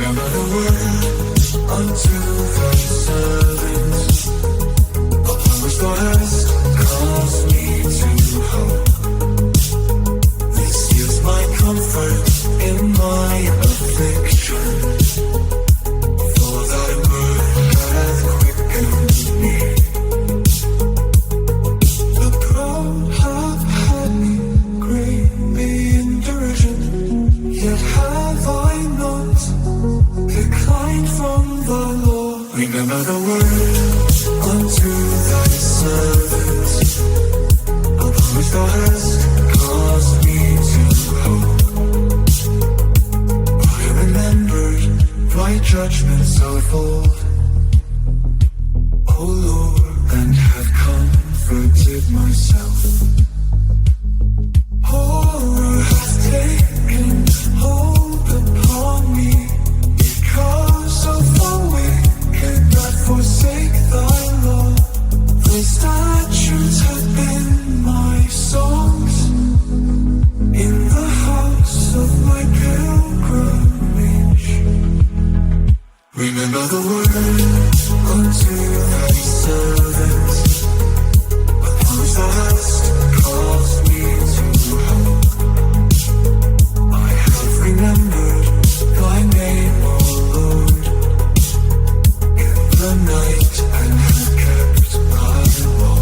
Remember the word unto thy servants. A promise thou hast caused me to hope. This is my comfort in my affliction. For thy word hath quickened me. The proud have had me greatly in derision, yet have I not declined from the Lord. Remember the word unto thy servants. A promise thou hast caused me to hope. I remembered thy judgments of old, O Lord, and have comforted myself. Horror hath taken hold upon me because of the wicked that forsake thy law. Thy statutes have been my songs in the house of my pilgrimage. Remember the word unto thy servants. A promise thou hast caused me to hope. I have remembered thy name, O Lord, in the night, and have kept thy law.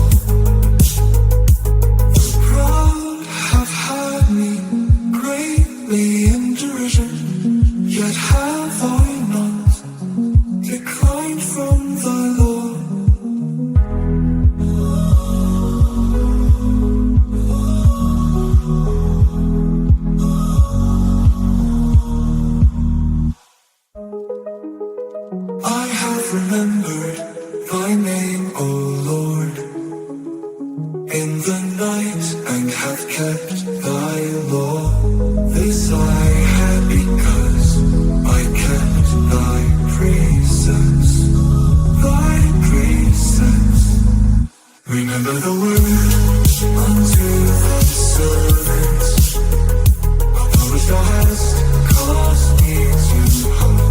The proud have had me greatly in derision, yet have I not declined from the Lord. I have remembered thy name, O Lord, in the night, and have kept thy law. This I had because I kept thy precepts, thy precepts. Remember the word unto thy servants. A promise thou hast caused me to hope.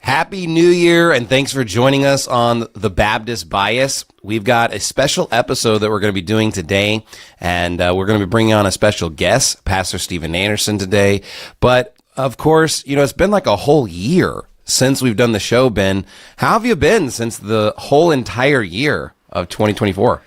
Happy New Year, and thanks for joining us on The Baptist Bias. We've got a special episode that we're going to be doing today, and we're going to be bringing on a special guest, Pastor Steven Anderson, today. But, of course, it's been like a whole year since we've done the show, Ben. How have you been since the whole entire year of 2024?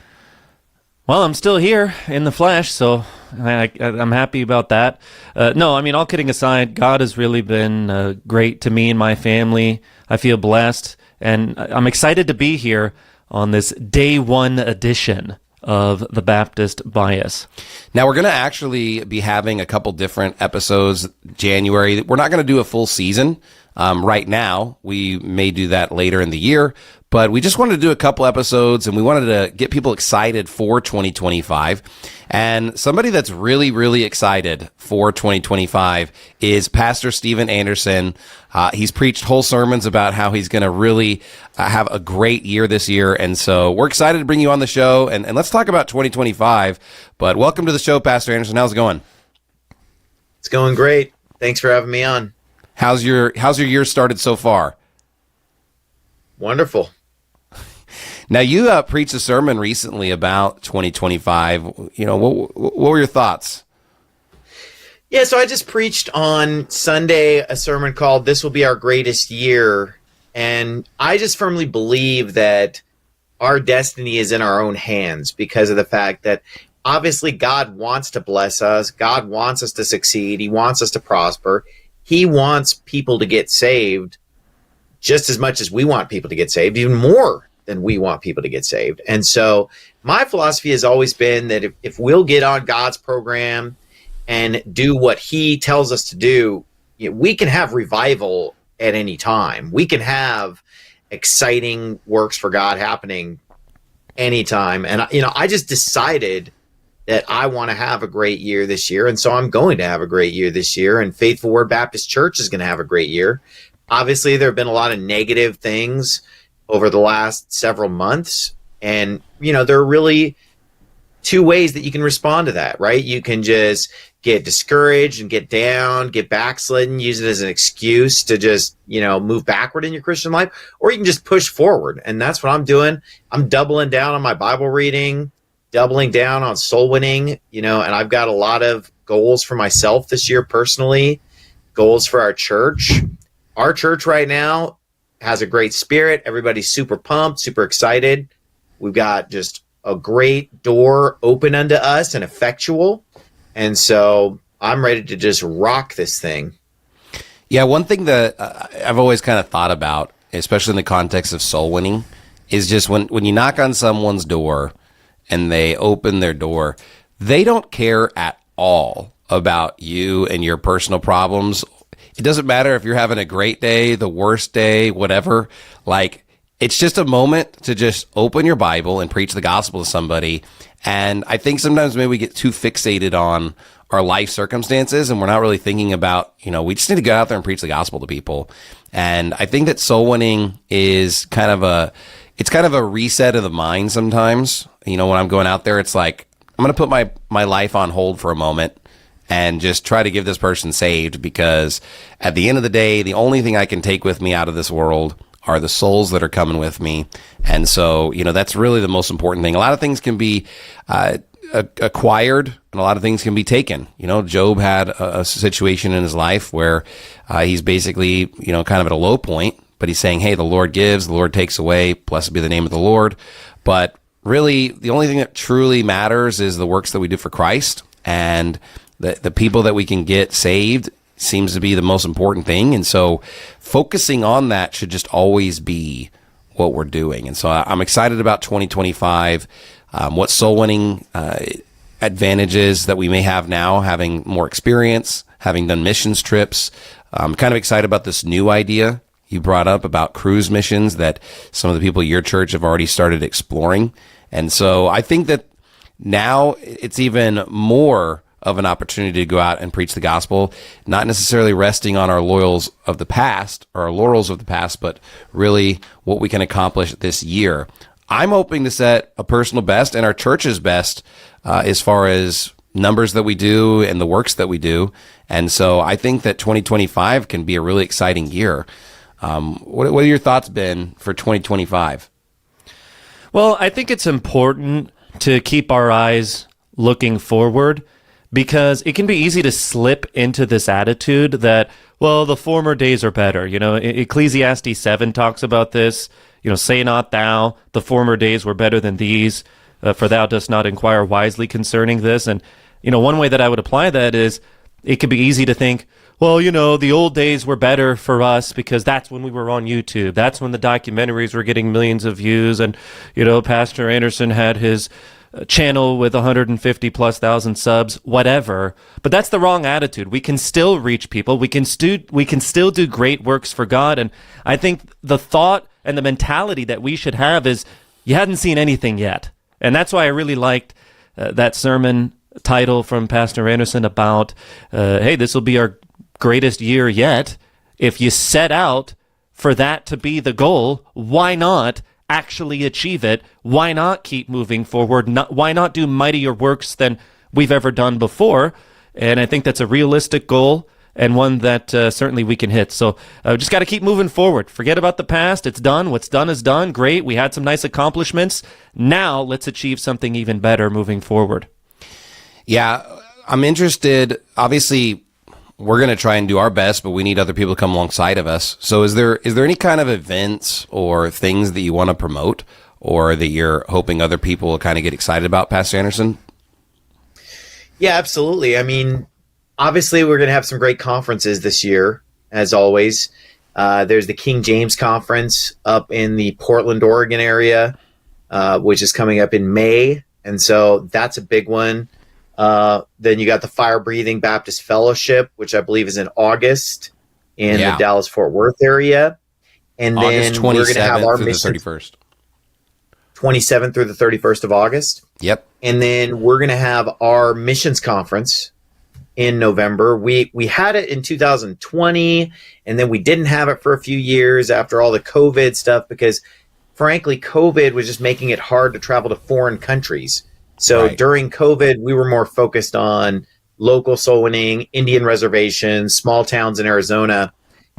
Well, I'm still here in the flesh, so I'm happy about that. No, I mean, all kidding aside, God has really been great to me and my family. I feel blessed, and I'm excited to be here on this day one edition of The Baptist Bias. Now, we're going to actually be having a couple different episodes January. We're not going to do a full season right now. We may do that later in the year, but we just wanted to do a couple episodes, and we wanted to get people excited for 2025. And somebody that's really, really excited for 2025 is Pastor Steven Anderson. He's preached whole sermons about how he's going to really have a great year this year. And so we're excited to bring you on the show, and let's talk about 2025. But welcome to the show, Pastor Anderson. How's it going? It's going great. Thanks for having me on. How's your year started so far? Wonderful. Now, you preached a sermon recently about 2025. What were your thoughts? Yeah, so I just preached on Sunday a sermon called "This Will Be Our Greatest Year," and I just firmly believe that our destiny is in our own hands because of the fact that obviously God wants to bless us. God wants us to succeed. He wants us to prosper. He wants people to get saved just as much as we want people to get saved, even more than we want people to get saved. And so my philosophy has always been that if we'll get on God's program and do what he tells us to do, we can have revival at any time. We can have exciting works for God happening anytime. And, I just decided that I want to have a great year this year. And so I'm going to have a great year this year. And Faithful Word Baptist Church is going to have a great year. Obviously, there have been a lot of negative things over the last several months. And, there are really two ways that you can respond to that, right? You can just get discouraged and get down, get backslidden, use it as an excuse to just, move backward in your Christian life, or you can just push forward. And that's what I'm doing. I'm doubling down on my Bible reading, doubling down on soul winning, and I've got a lot of goals for myself this year personally, goals for our church. Our church right now has a great spirit. Everybody's super pumped, super excited. We've got just a great door open unto us and effectual. And so I'm ready to just rock this thing. Yeah, one thing that I've always kind of thought about, especially in the context of soul winning, is just when you knock on someone's door and they open their door, they don't care at all about you and your personal problems. It doesn't matter if you're having a great day, the worst day, whatever. Like, it's just a moment to just open your Bible and preach the gospel to somebody. And I think sometimes maybe we get too fixated on our life circumstances and we're not really thinking about, we just need to go out there and preach the gospel to people. And I think that soul winning is kind of a reset of the mind sometimes. When I'm going out there, it's like, I'm going to put my life on hold for a moment and just try to give this person saved, because at the end of the day, the only thing I can take with me out of this world are the souls that are coming with me. And so, that's really the most important thing. A lot of things can be acquired and a lot of things can be taken. Job had a situation in his life where he's basically, kind of at a low point, but he's saying, hey, the Lord gives, the Lord takes away, blessed be the name of the Lord. But really, the only thing that truly matters is the works that we do for Christ, and the people that we can get saved seems to be the most important thing. And so focusing on that should just always be what we're doing. And so I'm excited about 2025, what soul winning advantages that we may have now, having more experience, having done missions trips. I'm kind of excited about this new idea you brought up about cruise missions that some of the people at your church have already started exploring. And so I think that now it's even more of an opportunity to go out and preach the gospel, not necessarily resting on our laurels of the past, but really what we can accomplish this year. I'm hoping to set a personal best and our church's best as far as numbers that we do and the works that we do. And so I think that 2025 can be a really exciting year. What are your thoughts, Ben, for 2025? Well, I think it's important to keep our eyes looking forward because it can be easy to slip into this attitude that, well, the former days are better. You know, Ecclesiastes 7 talks about this. You know, say not thou, the former days were better than these, for thou dost not inquire wisely concerning this. And, you know, one way that I would apply that is it could be easy to think, well, you know, the old days were better for us because that's when we were on YouTube. That's when the documentaries were getting millions of views. And, you know, Pastor Anderson had his channel with 150 plus thousand subs, whatever. But that's the wrong attitude. We can still reach people. We can still do great works for God. And I think the thought and the mentality that we should have is you hadn't seen anything yet. And that's why I really liked that sermon title from Pastor Anderson about, hey, this will be our greatest year yet. If you set out for that to be the goal, why not actually achieve it? Why not keep moving forward? Why not do mightier works than we've ever done before? And I think that's a realistic goal and one that certainly we can hit. So just got to keep moving forward. Forget about the past. It's done. What's done is done. Great. We had some nice accomplishments. Now let's achieve something even better moving forward. Yeah, I'm interested. Obviously, we're going to try and do our best, but we need other people to come alongside of us. So is there any kind of events or things that you want to promote or that you're hoping other people will kind of get excited about, Pastor Anderson? Yeah, absolutely. I mean, obviously, we're going to have some great conferences this year, as always. There's the King James Conference up in the Portland, Oregon area, which is coming up in May. And so that's a big one. Then you got the Fire Breathing Baptist Fellowship, which I believe is in August in the Dallas-Fort Worth area. And August then we're going to have our through mission, the 31st. 27th through the 31st of August. Yep. And then we're going to have our missions conference in November. We had it in 2020, and then we didn't have it for a few years after all the COVID stuff because, frankly, COVID was just making it hard to travel to foreign countries. So during COVID, we were more focused on local soul winning, Indian reservations, small towns in Arizona.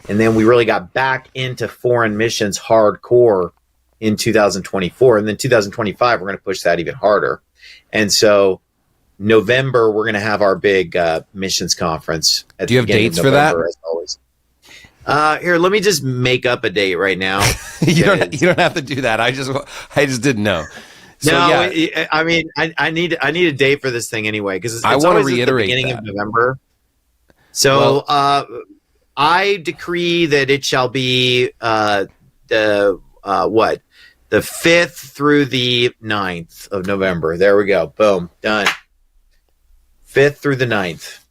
And then we really got back into foreign missions hardcore in 2024. And then 2025, we're going to push that even harder. And so November, we're going to have our big missions conference. Do you have dates for that? As always. Here, let me just make up a date right now. You don't have to do that. I just didn't know. So, no, yeah. I mean, I need a date for this thing anyway because it's I want always to reiterate at the beginning that. of November. So I decree that it shall be the 5th through the 9th of November. There we go. Boom, done. 5th through the 9th.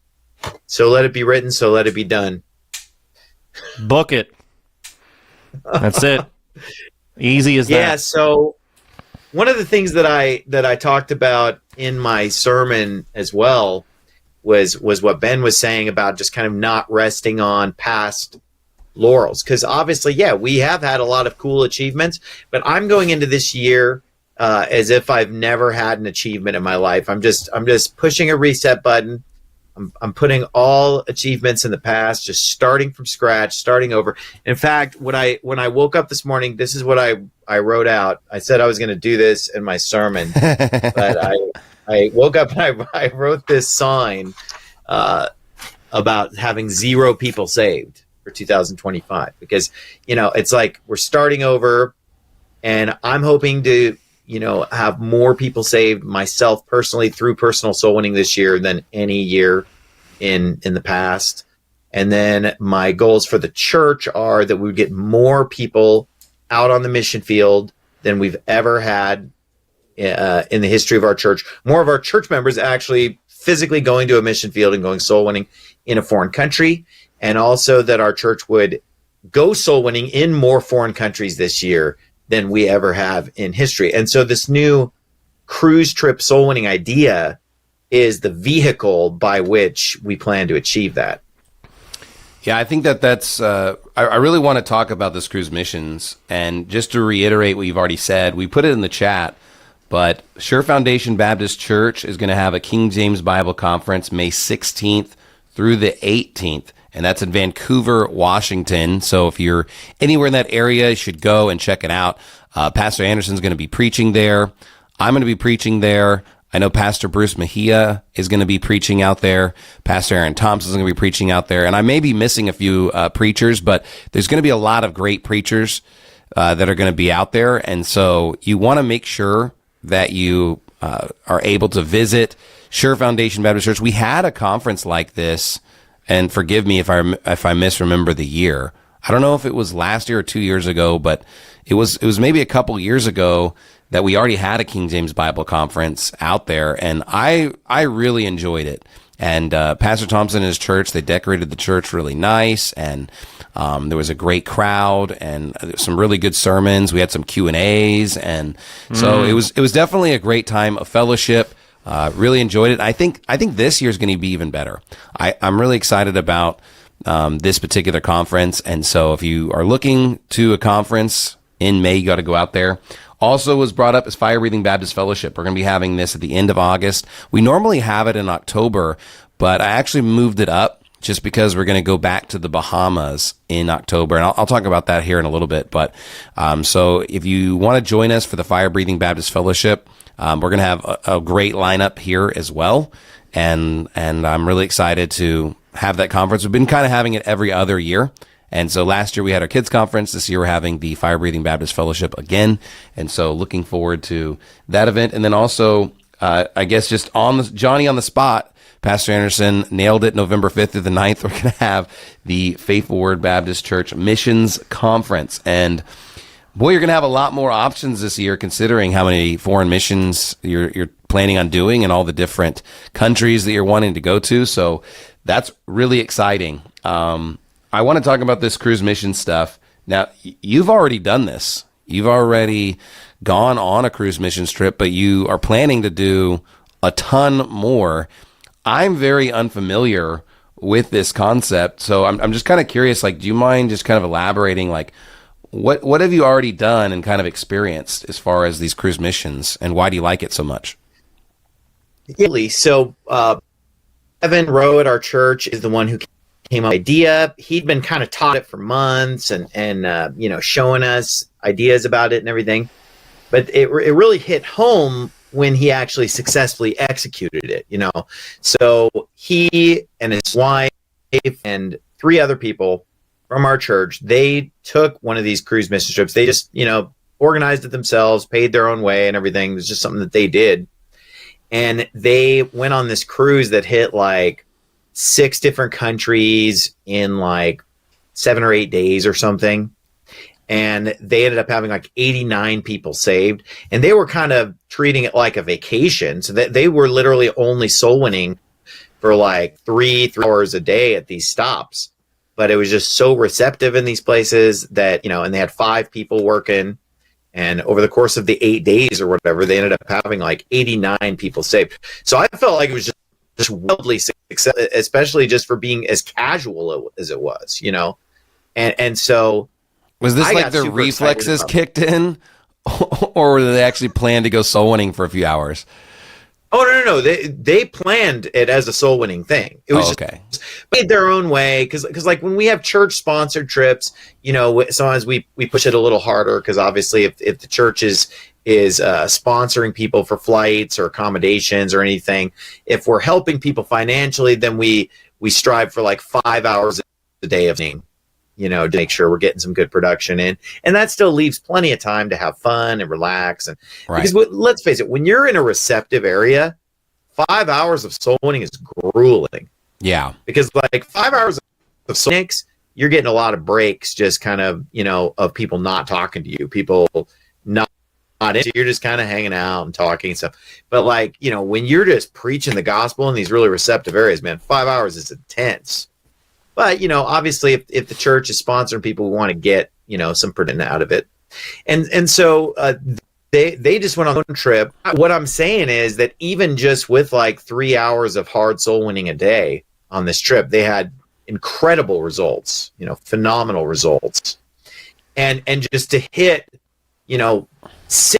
So let it be written. So let it be done. Book it. That's it. Easy as that. Yeah. So. One of the things that I talked about in my sermon as well was what Ben was saying about just kind of not resting on past laurels. Because obviously, yeah, we have had a lot of cool achievements, but I'm going into this year as if I've never had an achievement in my life. I'm just pushing a reset button. I'm putting all achievements in the past, just starting from scratch, starting over. In fact, when I woke up this morning, this is what I wrote out. I said I was going to do this in my sermon, but I woke up and I wrote this sign about having 0 people saved for 2025 because, you know, it's like we're starting over and I'm hoping to, you know, have more people saved myself personally through personal soul winning this year than any year in the past. And then my goals for the church are that we would get more people out on the mission field than we've ever had in the history of our church. More of our church members actually physically going to a mission field and going soul winning in a foreign country. And also that our church would go soul winning in more foreign countries this year than we ever have in history. And so this new cruise trip soul winning idea is the vehicle by which we plan to achieve that. Yeah, I think that's, I really want to talk about this cruise missions. And just to reiterate what you've already said, we put it in the chat, but Sure Foundation Baptist Church is going to have a King James Bible Conference May 16th through the 18th. and that's in Vancouver, Washington. So if you're anywhere in that area, you should go and check it out. Pastor Anderson's going to be preaching there. I'm going to be preaching there. I know Pastor Bruce Mejia is going to be preaching out there. Pastor Aaron Thompson is going to be preaching out there. And I may be missing a few preachers, but there's going to be a lot of great preachers that are going to be out there. And so you want to make sure that you are able to visit Sure Foundation Baptist Church. We had a conference like this, and forgive me if I misremember the year. I don't know if it was last year or 2 years ago, but it was maybe a couple years ago that we already had a King James Bible conference out there, and I really enjoyed it. And Pastor Thompson and his church, they decorated the church really nice, and there was a great crowd and some really good sermons. We had some Q&As, and so it was definitely a great time of fellowship. Really enjoyed it. I think this year's going to be even better. I'm really excited about this particular conference, and so if you are looking to a conference in May, you got to go out there. Also was brought up is Fire Breathing Baptist Fellowship. We're going to be having this at the end of August. We normally have it in October, but I actually moved it up just because we're going to go back to the Bahamas in October. And I'll talk about that here in a little bit. But so if you want to join us for the Fire Breathing Baptist Fellowship, we're going to have a great lineup here as well. And I'm really excited to have that conference. We've been kind of having it every other year. And so last year we had our kids conference. This year we're having the Fire Breathing Baptist Fellowship again. And so looking forward to that event. And then also, I guess just Johnny on the spot, Pastor Anderson nailed it November 5th through the 9th. We're going to have the Faithful Word Baptist Church Missions Conference. And boy, you're going to have a lot more options this year considering how many foreign missions you're planning on doing and all the different countries that you're wanting to go to. So that's really exciting. I want to talk about this cruise mission stuff. Now, you've already done this. You've already gone on a cruise missions trip, but you are planning to do a ton more. I'm very unfamiliar with this concept, so I'm just kind of curious, like, do you mind just kind of elaborating, like, what have you already done and kind of experienced as far as these cruise missions, and why do you like it so much? So, Evan Rowe at our church is the one who came up with the idea. He'd been kind of taught it for months and showing us ideas about it and everything. But it really hit home when he actually successfully executed it, So he and his wife and 3 other people from our church, they took one of these cruise mission trips. They just, organized it themselves, paid their own way and everything. It was just something that they did. And they went on this cruise that hit like 6 different countries in like 7 or 8 days or something. And they ended up having like 89 people saved. And they were kind of treating it like a vacation. So that they were literally only soul winning for like 3 hours a day at these stops. But it was just so receptive in these places that, and they had 5 people working. And over the course of the 8 days or whatever, they ended up having like 89 people saved. So I felt like it was just wildly successful, especially just for being as casual as it was, And so was this like their reflexes kicked in, or were they actually planned to go soul winning for a few hours? Oh, no. They planned it as a soul winning thing. It was okay. Just made their own way. Cause like when we have church sponsored trips, sometimes we push it a little harder. Cause obviously if the church is sponsoring people for flights or accommodations or anything, if we're helping people financially, then we strive for like 5 hours a day of name, to make sure we're getting some good production in. And that still leaves plenty of time to have fun and relax. And right. Because let's face it, when you're in a receptive area, 5 hours of soul winning is grueling. Yeah. Because like 5 hours of soul winning, you're getting a lot of breaks just kind of, of people not talking to you, people not into, you're just kind of hanging out and talking and stuff. But like, when you're just preaching the gospel in these really receptive areas, man, 5 hours is intense. But, obviously, if the church is sponsoring people, we want to get, some production out of it. And so they just went on a trip. What I'm saying is that even just with like 3 hours of hard soul winning a day on this trip, they had incredible results, phenomenal results. And just to hit, 6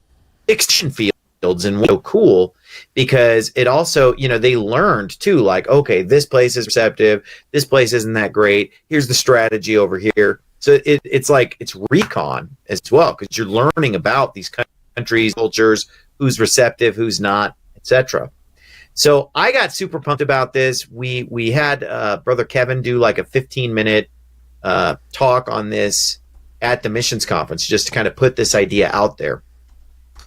field and so cool because it also, they learned too, like, okay, this place is receptive, this place isn't that great, here's the strategy over here. So it's like it's recon as well, because you're learning about these countries, cultures, who's receptive, who's not, etc. So I got super pumped about this. We had Brother Kevin do like a 15-minute talk on this at the missions conference, just to kind of put this idea out there.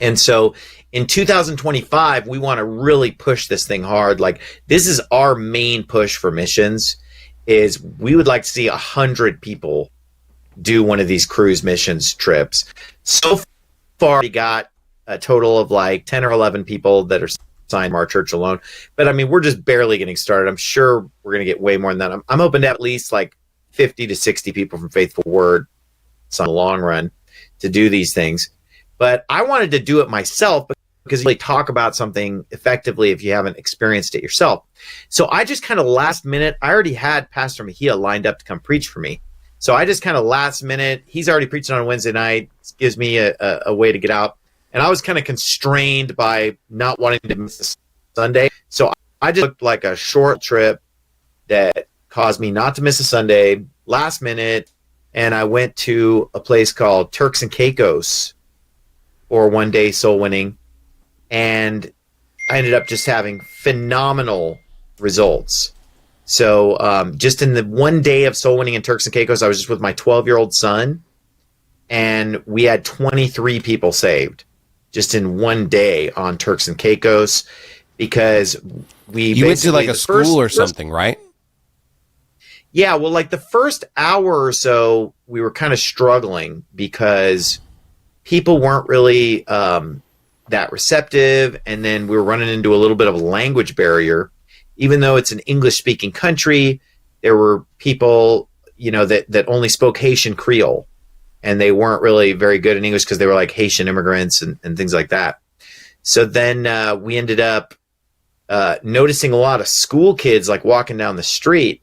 And so in 2025, we want to really push this thing hard. Like, this is our main push for missions, is we would like to see 100 people do one of these cruise missions trips. So far, we got a total of like 10 or 11 people that are signed from our church alone. But I mean, we're just barely getting started. I'm sure we're going to get way more than that. I'm hoping to have at least like 50 to 60 people from Faithful Word in the long run to do these things. But I wanted to do it myself because you really talk about something effectively if you haven't experienced it yourself. So I just kind of last minute, I already had Pastor Mejia lined up to come preach for me. So I just kind of last minute, he's already preaching on a Wednesday night, gives me a way to get out. And I was kind of constrained by not wanting to miss the Sunday. So I just took like a short trip that caused me not to miss a Sunday, last minute. And I went to a place called Turks and Caicos for one day soul winning. And I ended up just having phenomenal results. So just in the one day of soul winning in Turks and Caicos, I was just with my 12-year-old son, and we had 23 people saved just in one day on Turks and Caicos, because you went to like a school or something, right? Yeah, well, like the first hour or so, we were kind of struggling because people weren't really that receptive, and then we were running into a little bit of a language barrier. Even though it's an English-speaking country, there were people, that only spoke Haitian Creole, and they weren't really very good in English because they were like Haitian immigrants and things like that. So then we ended up noticing a lot of school kids like walking down the street.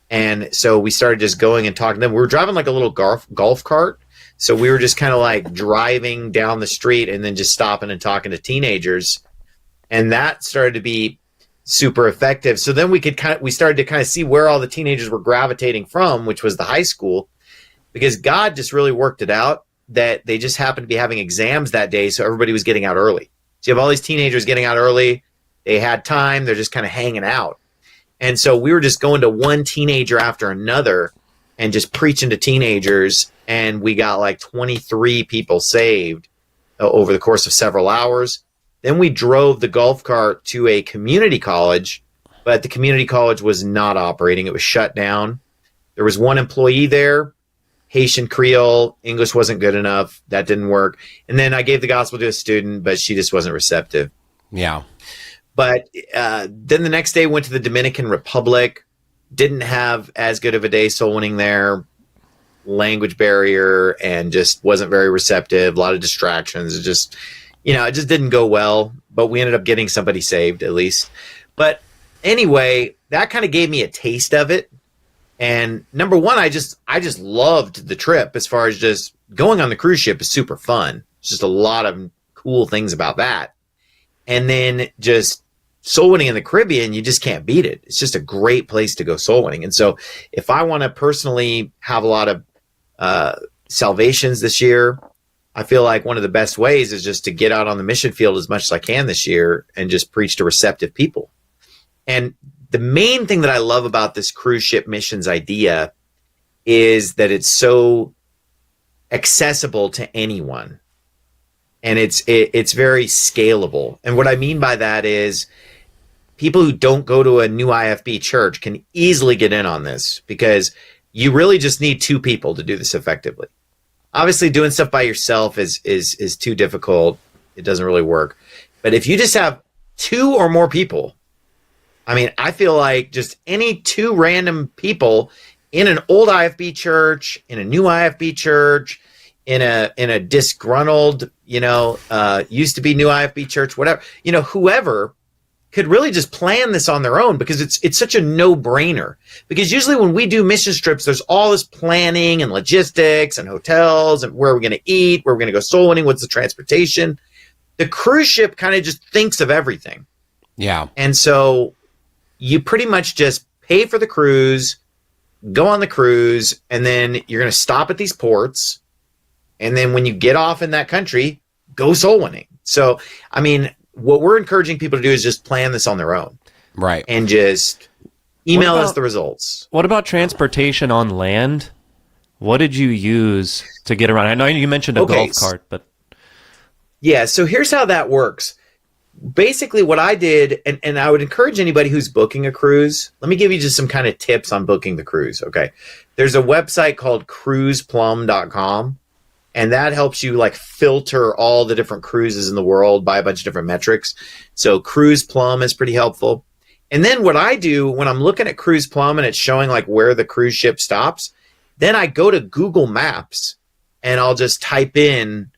And so we started just going and talking to them. We were driving like a little golf cart. So we were just kind of like driving down the street and then just stopping and talking to teenagers. And that started to be super effective. So then we started to kind of see where all the teenagers were gravitating from, which was the high school, because God just really worked it out that they just happened to be having exams that day. So everybody was getting out early. So you have all these teenagers getting out early. They had time. They're just kind of hanging out. And so we were just going to one teenager after another and just preaching to teenagers. And we got like 23 people saved over the course of several hours. Then we drove the golf cart to a community college, but the community college was not operating. It was shut down. There was one employee there, Haitian Creole, English wasn't good enough. That didn't work. And then I gave the gospel to a student, but she just wasn't receptive. Yeah. But then the next day went to the Dominican Republic, didn't have as good of a day soul winning there, language barrier, and just wasn't very receptive, a lot of distractions. It just didn't go well, but we ended up getting somebody saved at least. But anyway, that kind of gave me a taste of it. And number one, I just loved the trip. As far as just going on the cruise ship is super fun. It's just a lot of cool things about that. And then just soul winning in the Caribbean, you just can't beat it. It's just a great place to go soul winning. And so if I want to personally have a lot of salvations this year, I feel like one of the best ways is just to get out on the mission field as much as I can this year and just preach to receptive people. And the main thing that I love about this cruise ship missions idea is that it's so accessible to anyone. And it's very scalable. And what I mean by that is people who don't go to a new IFB church can easily get in on this, because you really just need two people to do this effectively. Obviously, doing stuff by yourself is too difficult. It doesn't really work. But if you just have two or more people, I mean, I feel like just any two random people in an old IFB church, in a new IFB church, in a disgruntled, used to be new IFB church, whatever, whoever could really just plan this on their own, because it's such a no-brainer. Because usually when we do mission trips, there's all this planning and logistics and hotels and where we're going to eat, where we're going to go soul winning, what's the transportation. The cruise ship kind of just thinks of everything. Yeah. And so you pretty much just pay for the cruise, go on the cruise, and then you're going to stop at these ports. And then when you get off in that country, go soul winning. So, I mean, what we're encouraging people to do is just plan this on their own. Right. And just email us about- the results. What about transportation on land? What did you use to get around? I know you mentioned a Okay, golf cart, but Yeah, so here's how that works. Basically, what I did, and I would encourage anybody who's booking a cruise, let me give you just some kind of tips on booking the cruise, okay? There's a website called cruiseplum.com, and that helps you like filter all the different cruises in the world by a bunch of different metrics. So Cruise Plum is pretty helpful. And then what I do when I'm looking at Cruise Plum and it's showing like where the cruise ship stops, then I go to Google Maps and I'll just type in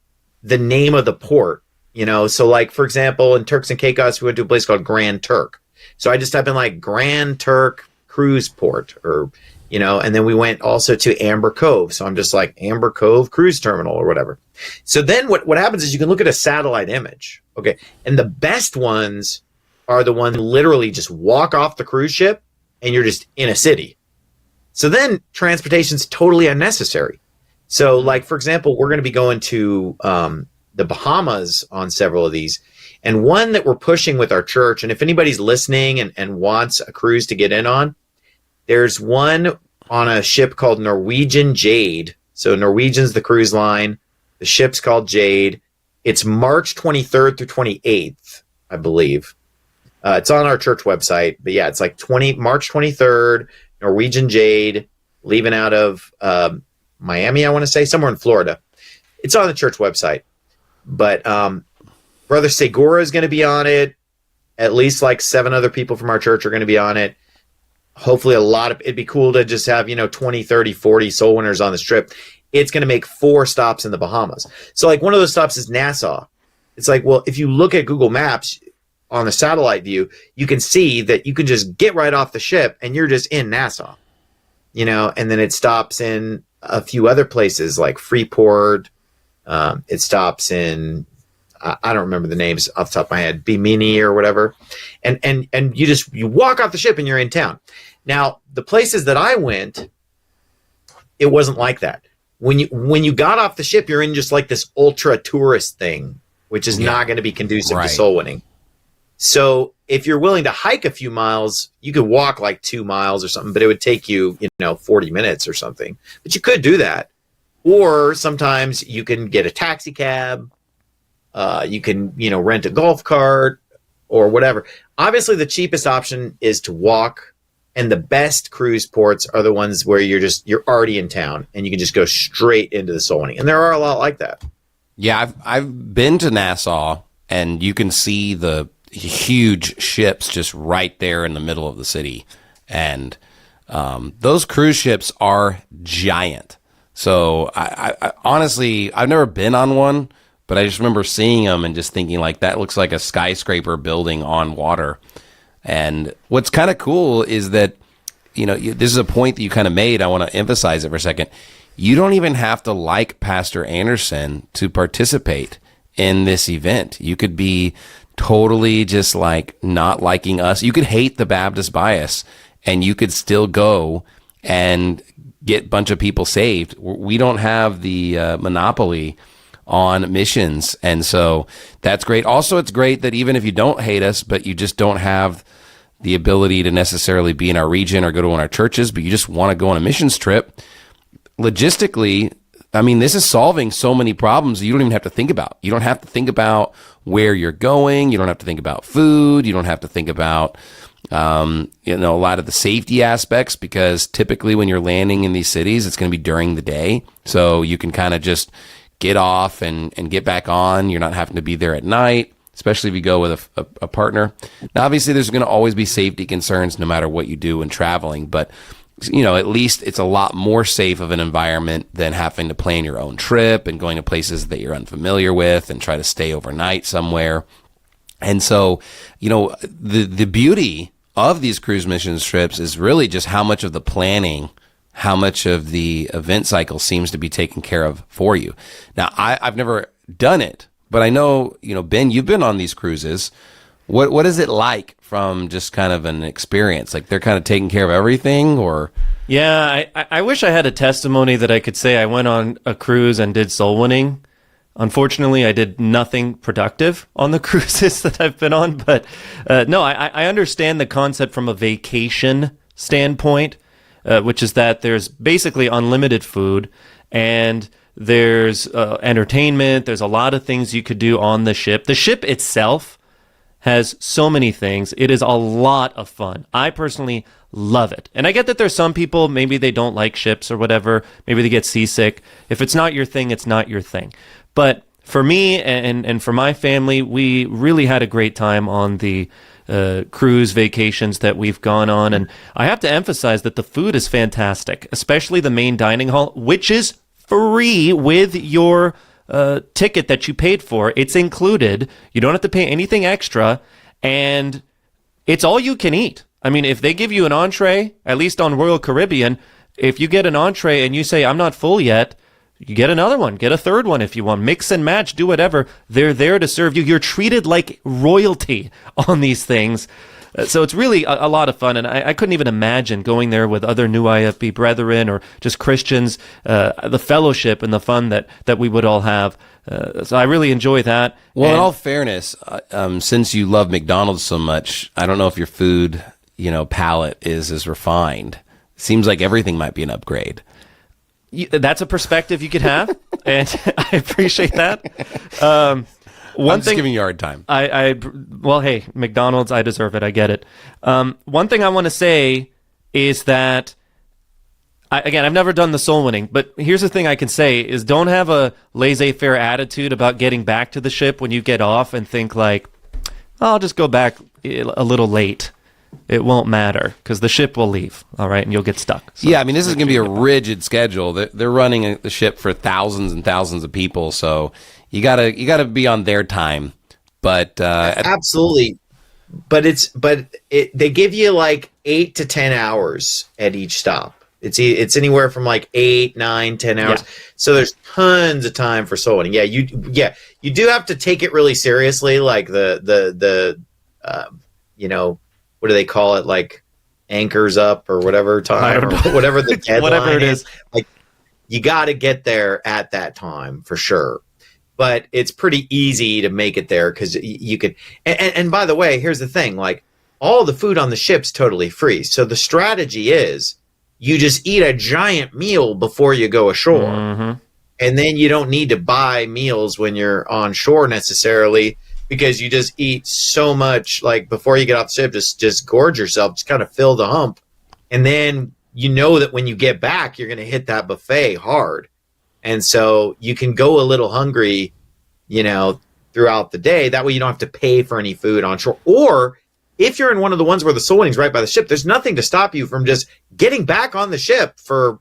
the name of the port, you know? So like, for example, in Turks and Caicos, we went to a place called Grand Turk. So I just type in like Grand Turk Cruise Port, or, you know, and then we went also to Amber Cove. So I'm just like Amber Cove Cruise Terminal or whatever. So then what happens is you can look at a satellite image. Okay. And the best ones are the ones literally just walk off the cruise ship and you're just in a city. So then transportation's totally unnecessary. So like, for example, we're going to be going to the Bahamas on several of these. And one that we're pushing with our church, and if anybody's listening and wants a cruise to get in on, there's one on a ship called Norwegian Jade. So Norwegian's the cruise line. The ship's called Jade. It's March 23rd through 28th, I believe. It's on our church website. But yeah, it's like March 23rd, Norwegian Jade, leaving out of Miami, I want to say, somewhere in Florida. It's on the church website. But Brother Segura is going to be on it. At least like 7 other people from our church are going to be on it. Hopefully it'd be cool to just have, 20, 30, 40 soul winners on this trip. It's going to make 4 stops in the Bahamas. So like one of those stops is Nassau. It's like, well, if you look at Google Maps on the satellite view, you can see that you can just get right off the ship and you're just in Nassau, and then it stops in a few other places like Freeport. It stops in, I don't remember the names off the top of my head, Bimini or whatever. And you walk off the ship and you're in town. Now, the places that I went, it wasn't like that. When you got off the ship, you're in just like this ultra tourist thing, which is not going to be conducive to soul winning. So if you're willing to hike a few miles, you could walk like 2 miles or something, but it would take you, 40 minutes or something. But you could do that. Or sometimes you can get a taxi cab. You can, rent a golf cart or whatever. Obviously, the cheapest option is to walk. And the best cruise ports are the ones where you're already in town and you can just go straight into the soul winning. And there are a lot like that. Yeah, I've been to Nassau, and you can see the huge ships just right there in the middle of the city. And those cruise ships are giant. So I honestly, I've never been on one, but I just remember seeing them and just thinking like, that looks like a skyscraper building on water. And what's kind of cool is that, this is a point that you kind of made. I want to emphasize it for a second. You don't even have to like Pastor Anderson to participate in this event. You could be totally just like not liking us. You could hate the Baptist bias and you could still go and get a bunch of people saved. We don't have the monopoly on missions. And so that's great. Also, it's great that even if you don't hate us, but you just don't have the ability to necessarily be in our region or go to one of our churches, but you just want to go on a missions trip, logistically, I mean, this is solving so many problems you don't even have to think about. You don't have to think about where you're going. You don't have to think about food. You don't have to think about, a lot of the safety aspects, because typically when you're landing in these cities, it's going to be during the day. So you can kind of just get off and get back on. You're not having to be there at night, especially if you go with a partner. Now, obviously, there's going to always be safety concerns no matter what you do when traveling, but at least it's a lot more safe of an environment than having to plan your own trip and going to places that you're unfamiliar with and try to stay overnight somewhere. And so, the beauty of these cruise missions trips is really just how much of the planning, how much of the event cycle seems to be taken care of for you. Now, I've never done it, but I know, Ben, you've been on these cruises. What is it like from just kind of an experience? Like they're kind of taking care of everything, or? Yeah, I wish I had a testimony that I could say I went on a cruise and did soul winning. Unfortunately, I did nothing productive on the cruises that I've been on. But no, I understand the concept from a vacation standpoint, which is that there's basically unlimited food and there's entertainment. There's a lot of things you could do on the ship. The ship itself has so many things. It is a lot of fun. I personally love it. And I get that there's some people, maybe they don't like ships or whatever. Maybe they get seasick. If it's not your thing, it's not your thing. But for me and for my family, we really had a great time on the cruise vacations that we've gone on. And I have to emphasize that the food is fantastic, especially the main dining hall, which is free with your ticket that you paid for. It's included. You don't have to pay anything extra, and it's all you can eat. I mean, if they give you an entree, at least on Royal Caribbean, if you get an entree and you say, I'm not full yet, you get another one, get a third one if you want. Mix and match, do whatever. They're there to serve you. You're treated like royalty on these things. So it's really a lot of fun, and I couldn't even imagine going there with other new IFB brethren or just Christians, the fellowship and the fun that we would all have. So I really enjoy that. Well, in all fairness, since you love McDonald's so much, I don't know if your food, palate is as refined. Seems like everything might be an upgrade. That's a perspective you could have, and I appreciate that. I'm just giving you a hard time. Well, hey, McDonald's, I deserve it. I get it. One thing I want to say is that, again, I've never done the soul winning, but here's the thing I can say is don't have a laissez-faire attitude about getting back to the ship when you get off and think like, I'll just go back a little late. It won't matter because the ship will leave, all right, and you'll get stuck. So, yeah, I mean, this is going to be a rigid schedule. They're running the ship for thousands and thousands of people, so you gotta be on their time. But absolutely, but they give you like 8 to 10 hours at each stop. It's anywhere from like 8, 9, 10 hours. Yeah. So there's tons of time for soul winning. Yeah, you do have to take it really seriously, like the what do they call it? Like anchors up or whatever time or whatever the deadline whatever it is. Like you got to get there at that time for sure. But it's pretty easy to make it there because you could. And by the way, here's the thing: like all the food on the ship's totally free. So the strategy is you just eat a giant meal before you go ashore, and then you don't need to buy meals when you're on shore necessarily. Because you just eat so much, like before you get off the ship, just gorge yourself, just kind of fill the hump. And then you know that when you get back, you're going to hit that buffet hard. And so you can go a little hungry, throughout the day. That way you don't have to pay for any food on shore. Or if you're in one of the ones where the soul winning's right by the ship, there's nothing to stop you from just getting back on the ship for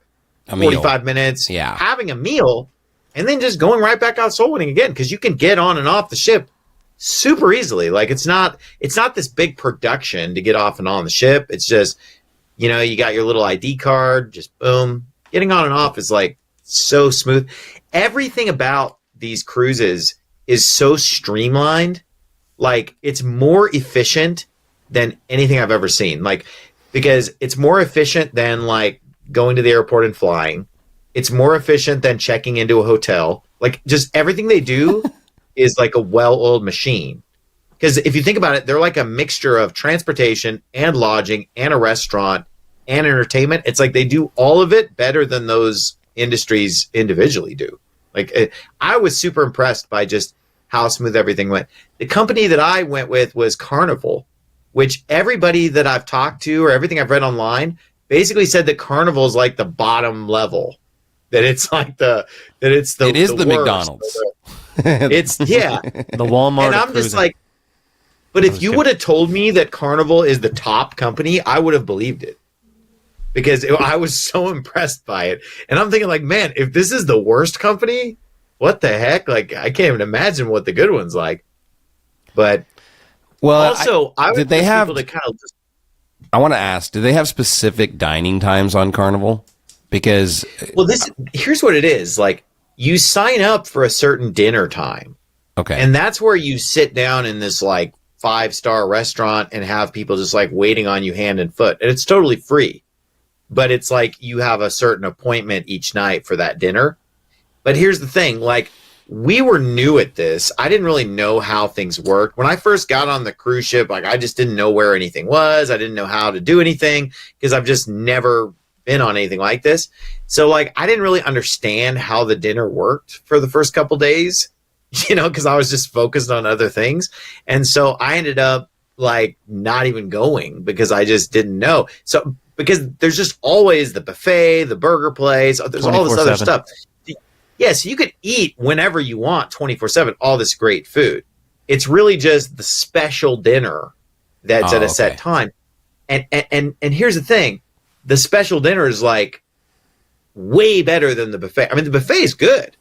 45 minutes, having a meal, and then just going right back out soul winning again. Because you can get on and off the ship super easily. Like it's not this big production to get off and on the ship. It's just, you got your little ID card, just boom. Getting on and off is like so smooth. Everything about these cruises is so streamlined. Like it's more efficient than anything I've ever seen. Like, because it's more efficient than like going to the airport and flying. It's more efficient than checking into a hotel. Like just everything they do is like a well-oiled machine. Because if you think about it, they're like a mixture of transportation and lodging and a restaurant and entertainment. It's like they do all of it better than those industries individually do. Like I was super impressed by just how smooth everything went. The company that I went with was Carnival, which everybody that I've talked to or everything I've read online basically said that Carnival is like the bottom level. That it's like the it is the worst. McDonald's. It's the Walmart. And I'm just like, but if you would have told me that Carnival is the top company, I would have believed it because I was so impressed by it. And I'm thinking like, man, if this is the worst company, what the heck? Like, I can't even imagine what the good one's like. But also, I did they have? To kind of I want to ask, do they have specific dining times on Carnival? Because here's what it is like. You sign up for a certain dinner time, Okay. And that's where you sit down in this like 5-star restaurant and have people just like waiting on you hand and foot. And it's totally free. But it's like you have a certain appointment each night for that dinner. But here's the thing, like we were new at this. I didn't really know how things worked. When I first got on the cruise ship, like I just didn't know where anything was. I didn't know how to do anything because I've just never been on anything like this. So like I didn't really understand how the dinner worked for the first couple days, because I was just focused on other things. And so I ended up like not even going because I just didn't know. So because there's just always the buffet, the burger place, there's all this other 24/7. stuff. Yes, you could eat whenever you want 24/7, all this great food. It's really just the special dinner that's at a set time. And here's the thing. The special dinner is like way better than the buffet. I mean, the buffet is good,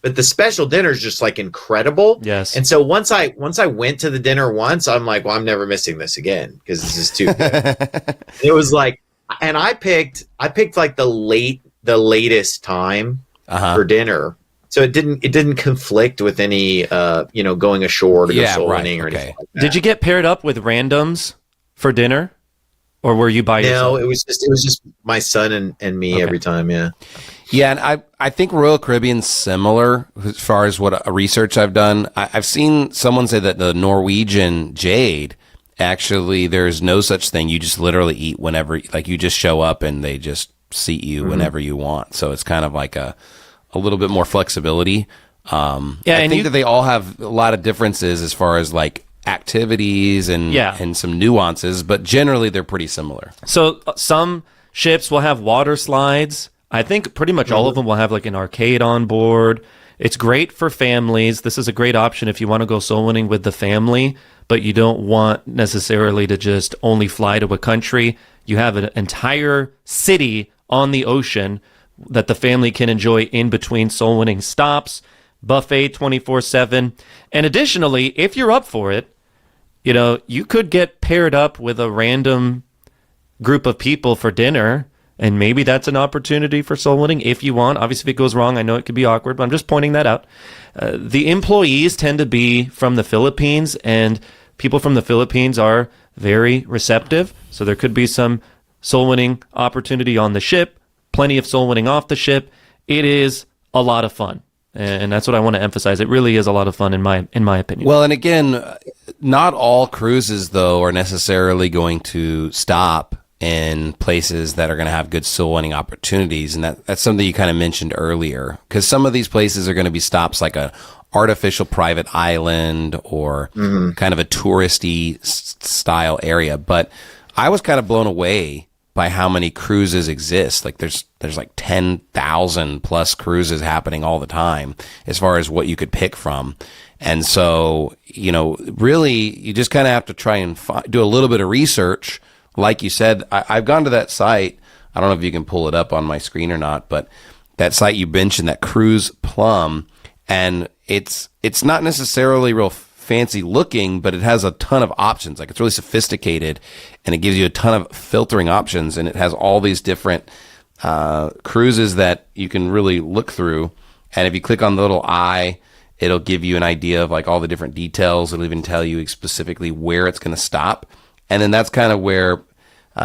but the special dinner is just like incredible. Yes. And so once I went to the dinner once, I'm like, well, I'm never missing this again because this is too good. It was like, and I picked like the latest time for dinner, so it didn't conflict with any going ashore to go soul winning or anything like that. Did you get paired up with randoms for dinner, or were you by yourself? No, it was just my son and me every time. Yeah. Yeah, and I think Royal Caribbean's similar as far as what a research I've done. I've seen someone say that the Norwegian Jade, actually, there's no such thing. You just literally eat whenever, like you just show up and they just seat you whenever you want. So it's kind of like a little bit more flexibility. I think that they all have a lot of differences as far as like activities and some nuances, but generally they're pretty similar. So some ships will have water slides. I think pretty much all of them will have like an arcade on board. It's great for families. This is a great option if you want to go soul winning with the family, but you don't want necessarily to just only fly to a country. You have an entire city on the ocean that the family can enjoy in between soul winning stops, buffet 24/7. And additionally, if you're up for it, you could get paired up with a random group of people for dinner, and maybe that's an opportunity for soul winning if you want. Obviously, if it goes wrong, I know it could be awkward, but I'm just pointing that out. The employees tend to be from the Philippines, and people from the Philippines are very receptive. So there could be some soul winning opportunity on the ship, plenty of soul winning off the ship. It is a lot of fun. And that's what I want to emphasize. It really is a lot of fun in my opinion. Well, and again, not all cruises though are necessarily going to stop in places that are going to have good soul winning opportunities, and that's something you kind of mentioned earlier. Because some of these places are going to be stops like a artificial private island or kind of a touristy style area. But I was kind of blown away by how many cruises exist. Like there's like 10,000 plus cruises happening all the time as far as what you could pick from. And so, really you just kind of have to try and do a little bit of research. Like you said, I've gone to that site. I don't know if you can pull it up on my screen or not, but that site you mentioned, that Cruise Plum, and it's not necessarily real fancy looking, but it has a ton of options. Like it's really sophisticated, and it gives you a ton of filtering options, and it has all these different cruises that you can really look through. And if you click on the little eye, it'll give you an idea of like all the different details. It'll even tell you specifically where it's going to stop. And then that's kind of where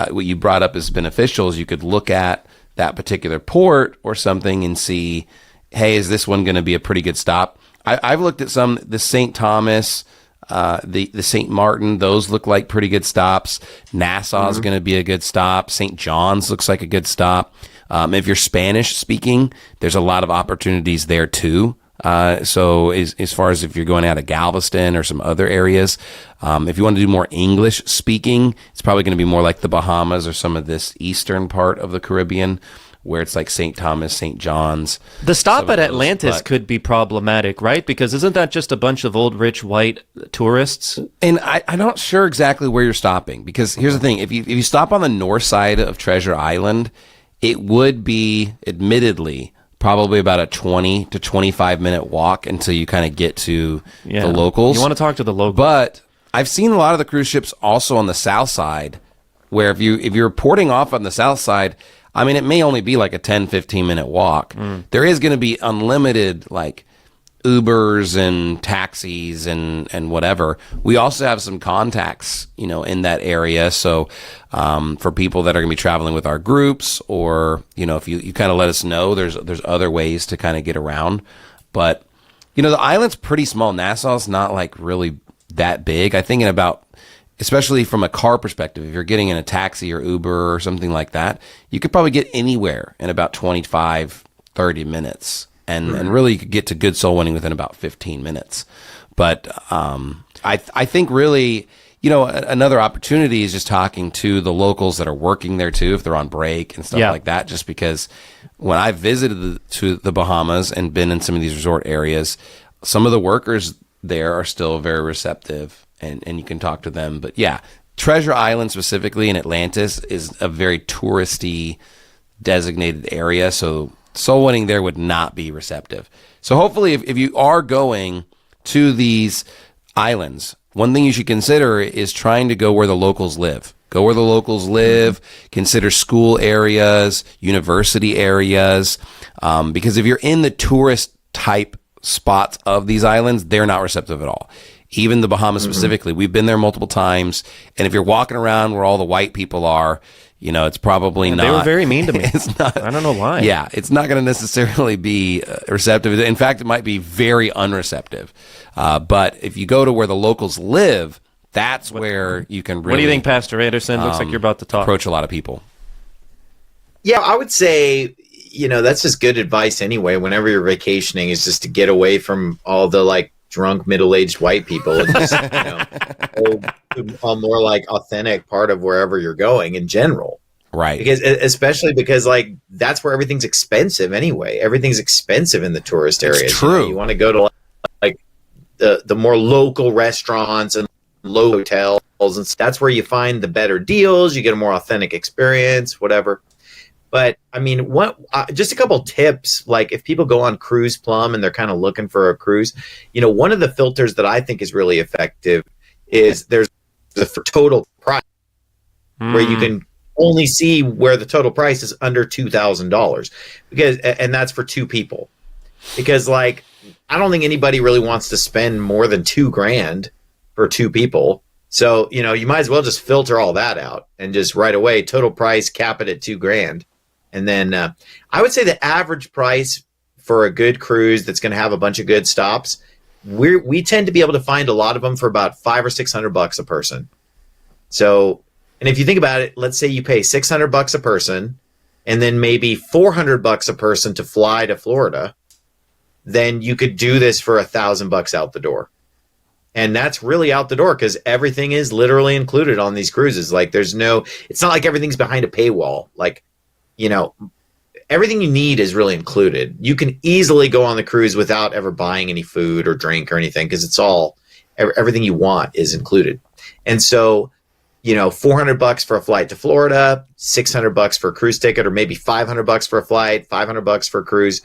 what you brought up is beneficial, is you could look at that particular port or something and see, hey, is this one going to be a pretty good stop? I've looked at the St. Thomas, the St. Martin, those look like pretty good stops. Nassau is going to be a good stop. St. John's looks like a good stop. If you're Spanish speaking, there's a lot of opportunities there too. So as far as if you're going out of Galveston or some other areas, if you want to do more English speaking, it's probably going to be more like the Bahamas or some of this eastern part of the Caribbean, where it's like St. Thomas, St. John's. The stop at Atlantis could be problematic, right? Because isn't that just a bunch of old, rich, white tourists? And I'm not sure exactly where you're stopping, because here's the thing. If you stop on the north side of Treasure Island, it would be, admittedly, probably about a 20 to 25 minute walk until you kind of get to the locals. You want to talk to the locals. But I've seen a lot of the cruise ships also on the south side, where if you're porting off on the south side, I mean, it may only be like a 10, 15 minute walk. There is going to be unlimited like Ubers and taxis and whatever. We also have some contacts, in that area. So for people that are going to be traveling with our groups, or if you kind of let us know, there's other ways to kind of get around. But the island's pretty small. Nassau's not like really that big. I think especially from a car perspective, if you're getting in a taxi or Uber or something like that, you could probably get anywhere in about 25, 30 minutes. And really you could get to good soul winning within about 15 minutes. But I think really, another opportunity is just talking to the locals that are working there too, if they're on break and stuff like that. Just because when I visited to the Bahamas and been in some of these resort areas, some of the workers there are still very receptive, and you can talk to them. But yeah, Treasure Island specifically in Atlantis is a very touristy designated area. So soul winning there would not be receptive. So hopefully if you are going to these islands, one thing you should consider is trying to go where the locals live. Go where the locals live. Consider school areas, university areas, because if you're in the tourist type spots of these islands, they're not receptive at all. Even the Bahamas specifically, we've been there multiple times, and if you're walking around where all the white people are, it's probably not. They were very mean to me. It's not. I don't know why. Yeah, it's not going to necessarily be receptive. In fact, it might be very unreceptive. But if you go to where the locals live, that's where you can really. What do you think, Pastor Anderson? Looks like you're about to talk. Approach a lot of people. Yeah, I would say, that's just good advice anyway. Whenever you're vacationing, is just to get away from all the drunk middle-aged white people and just go to a more authentic part of wherever you're going in general. Right. Especially because that's where everything's expensive anyway. Everything's expensive in the tourist areas. It's true. You want to go to the more local restaurants and low hotels, and that's where you find the better deals. You get a more authentic experience, whatever. But I mean, just a couple tips. If people go on Cruise Plum and they're kind of looking for a cruise, one of the filters that I think is really effective is there's the total price, where you can only see where the total price is under $2,000, and that's for two people. Because I don't think anybody really wants to spend more than $2,000 for two people. So you might as well just filter all that out and just right away total price, cap it at $2,000. And then I would say the average price for a good cruise that's going to have a bunch of good stops, we tend to be able to find a lot of them for about $500 or $600 a person. So, and if you think about it, let's say you pay $600 a person, and then maybe $400 a person to fly to Florida, then you could do this for $1,000 out the door. And that's really out the door because everything is literally included on these cruises. It's not like everything's behind a paywall. Everything you need is really included. You can easily go on the cruise without ever buying any food or drink or anything because it's everything you want is included. And so, $400 for a flight to Florida, $600 for a cruise ticket, or maybe $500 for a flight, $500 for a cruise.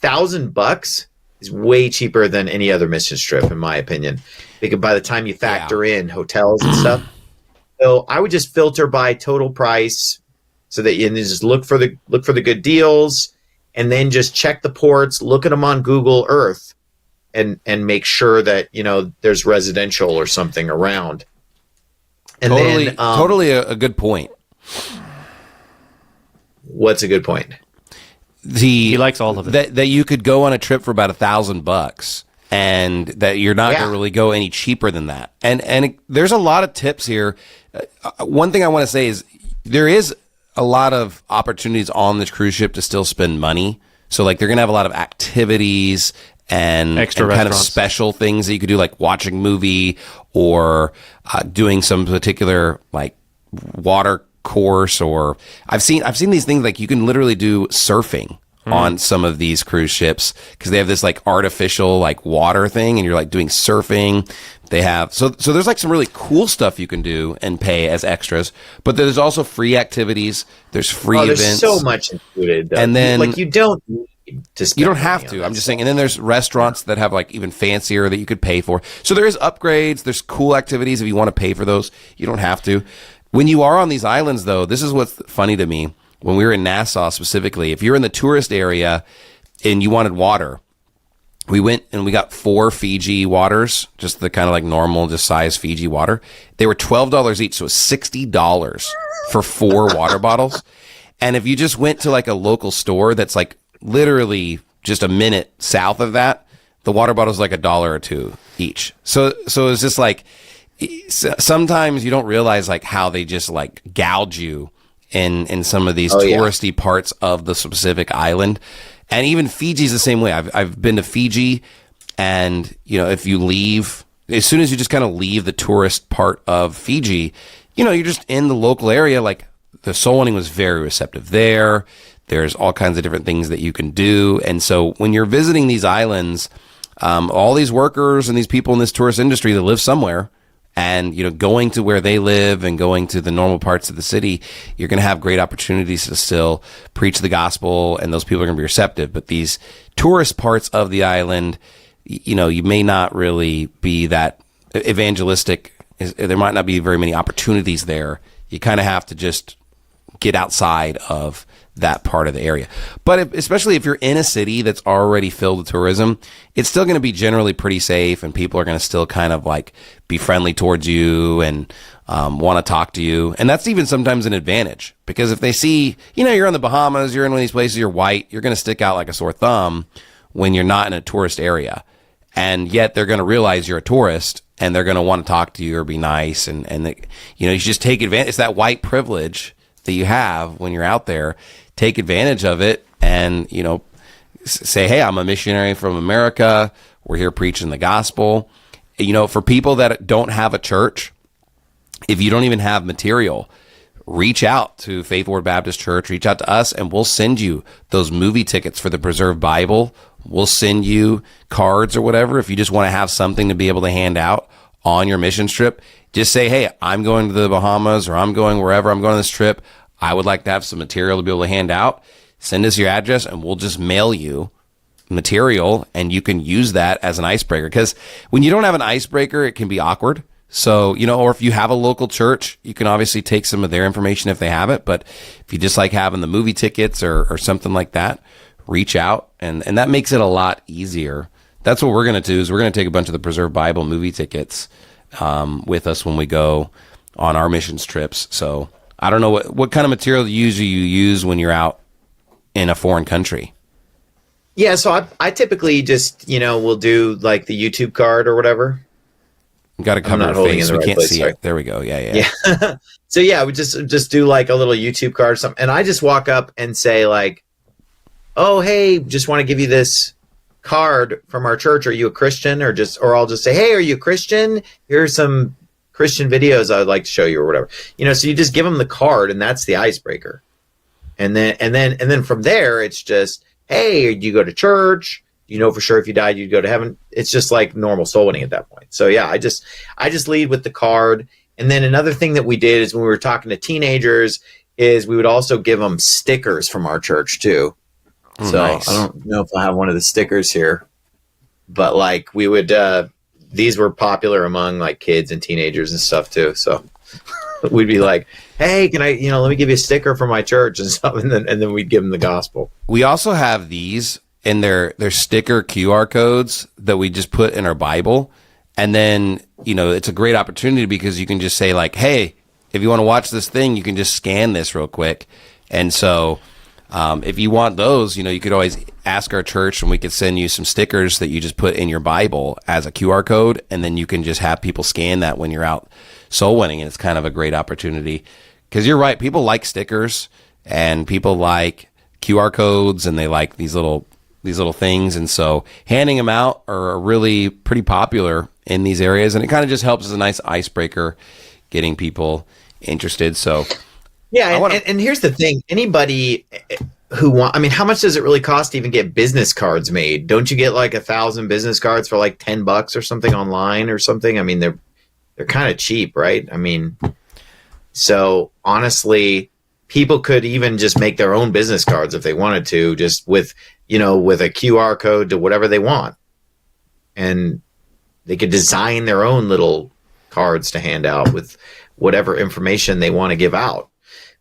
$1,000 is way cheaper than any other mission trip, in my opinion, because by the time you factor in hotels and stuff. So I would just filter by total price, so that you just look for the good deals, and then just check the ports, look at them on Google Earth, and make sure that there's residential or something around. And totally a good point. What's a good point? He likes all of it. That you could go on a trip for about $1,000, and that you're not going to really go any cheaper than that. And there's a lot of tips here. One thing I want to say is there is a lot of opportunities on this cruise ship to still spend money. So they're going to have a lot of activities and kind of special things that you could do, like watching a movie or doing some particular water course. Or I've seen these things you can literally do surfing on some of these cruise ships because they have this artificial water thing, and you're doing surfing. They have so there's some really cool stuff you can do and pay as extras, but there's also free activities. There's free events. There's so much included, though. And then you don't need to spend you don't have to. I'm just saying. And then there's restaurants that have even fancier that you could pay for. So there is upgrades. There's cool activities if you want to pay for those. You don't have to. When you are on these islands, though, this is what's funny to me. When we were in Nassau specifically, if you're in the tourist area and you wanted water, We went and we got 4 Fiji waters, just the kind of like normal, just size Fiji water. They were $12 each, so it was $60 for 4 water bottles. And if you just went to like a local store that's like literally just a minute south of that, the water bottle's like $1 or $2 each. So it's just like, sometimes you don't realize like how they just like gouge you in some of these touristy parts of the specific island. And even Fiji's the same way. I've been to Fiji, and you know, if you leave, as soon as you just kind of leave the tourist part of Fiji, you know, you're just in the local area. Like the soul winning was very receptive there. There's all kinds of different things that you can do. And so when you're visiting these islands, all these workers and these people in this tourist industry that live somewhere, and you know, going to where they live and going to the normal parts of the city, you're going to have great opportunities to still preach the gospel, and those people are going to be receptive. But these tourist parts of the island, you know, you may not really be that evangelistic. There might not be very many opportunities there. You kind of have to just get outside of that part of the area. But especially if you're in a city that's already filled with tourism, it's still going to be generally pretty safe, and people are going to still kind of like be friendly towards you and want to talk to you. And that's even sometimes an advantage, because if they see, you know, you're in the Bahamas, you're in one of these places, you're white, you're going to stick out like a sore thumb when you're not in a tourist area. And yet they're going to realize you're a tourist, and they're going to want to talk to you or be nice. And you know, you just take advantage. It's that white privilege that you have when you're out there. Take advantage of it, and you know, say, hey, I'm a missionary from America. We're here preaching the gospel. You know, for people that don't have a church, if you don't even have material, reach out to Faith Word Baptist Church, reach out to us, and we'll send you those movie tickets for the Preserved Bible. We'll send you cards or whatever. If you just want to have something to be able to hand out on your mission trip, just say, hey, I'm going to the Bahamas, or I'm going wherever, I'm going on this trip. I would like to have some material to be able to hand out. Send us your address, and we'll just mail you material, and you can use that as an icebreaker. Because when you don't have an icebreaker, it can be awkward. So, you know, or if you have a local church, you can obviously take some of their information if they have it. But if you just like having the movie tickets or something like that, reach out, and that makes it a lot easier. That's what we're going to do, is we're going to take a bunch of the Preserved Bible movie tickets with us when we go on our missions trips. So I don't know what kind of material you use when you're out in a foreign country. Yeah, so I typically just, you know, will do like the YouTube card or whatever. You got to cover your face so we can't see it. There we go. Yeah. So yeah, we just do like a little YouTube card or something, and I just walk up and say like, oh, hey, just want to give you this card from our church. Are you a Christian? Or I'll just say, hey, are you a Christian? Here's some Christian videos I'd like to show you, or whatever. You know, so you just give them the card, and that's the icebreaker. And then from there, it's just, hey, do you go to church? Do you know for sure if you died you'd go to heaven? It's just like normal soul winning at that point. So yeah, I just lead with the card. And then another thing that we did is when we were talking to teenagers is we would also give them stickers from our church too. So nice. I don't know if I have one of the stickers here, but like we would, these were popular among like kids and teenagers and stuff too. So we'd be like, hey, can I, let me give you a sticker from my church and stuff. And then we'd give them the gospel. We also have these in their sticker QR codes that we just put in our Bible. And then, it's a great opportunity because you can just say like, hey, if you want to watch this thing, you can just scan this real quick. And so, if you want those, you could always ask our church and we could send you some stickers that you just put in your Bible as a QR code. And then you can just have people scan that when you're out soul winning. And it's kind of a great opportunity because you're right. People like stickers and people like QR codes and they like these little things. And so handing them out are really pretty popular in these areas. And it kind of just helps as a nice icebreaker, getting people interested. So yeah. And here's the thing. Anybody who how much does it really cost to even get business cards made? Don't you get like 1,000 business cards for like $10 or something online or something? I mean, they're kind of cheap, right? I mean, so honestly, people could even just make their own business cards if they wanted to, just with a QR code to whatever they want. And they could design their own little cards to hand out with whatever information they want to give out.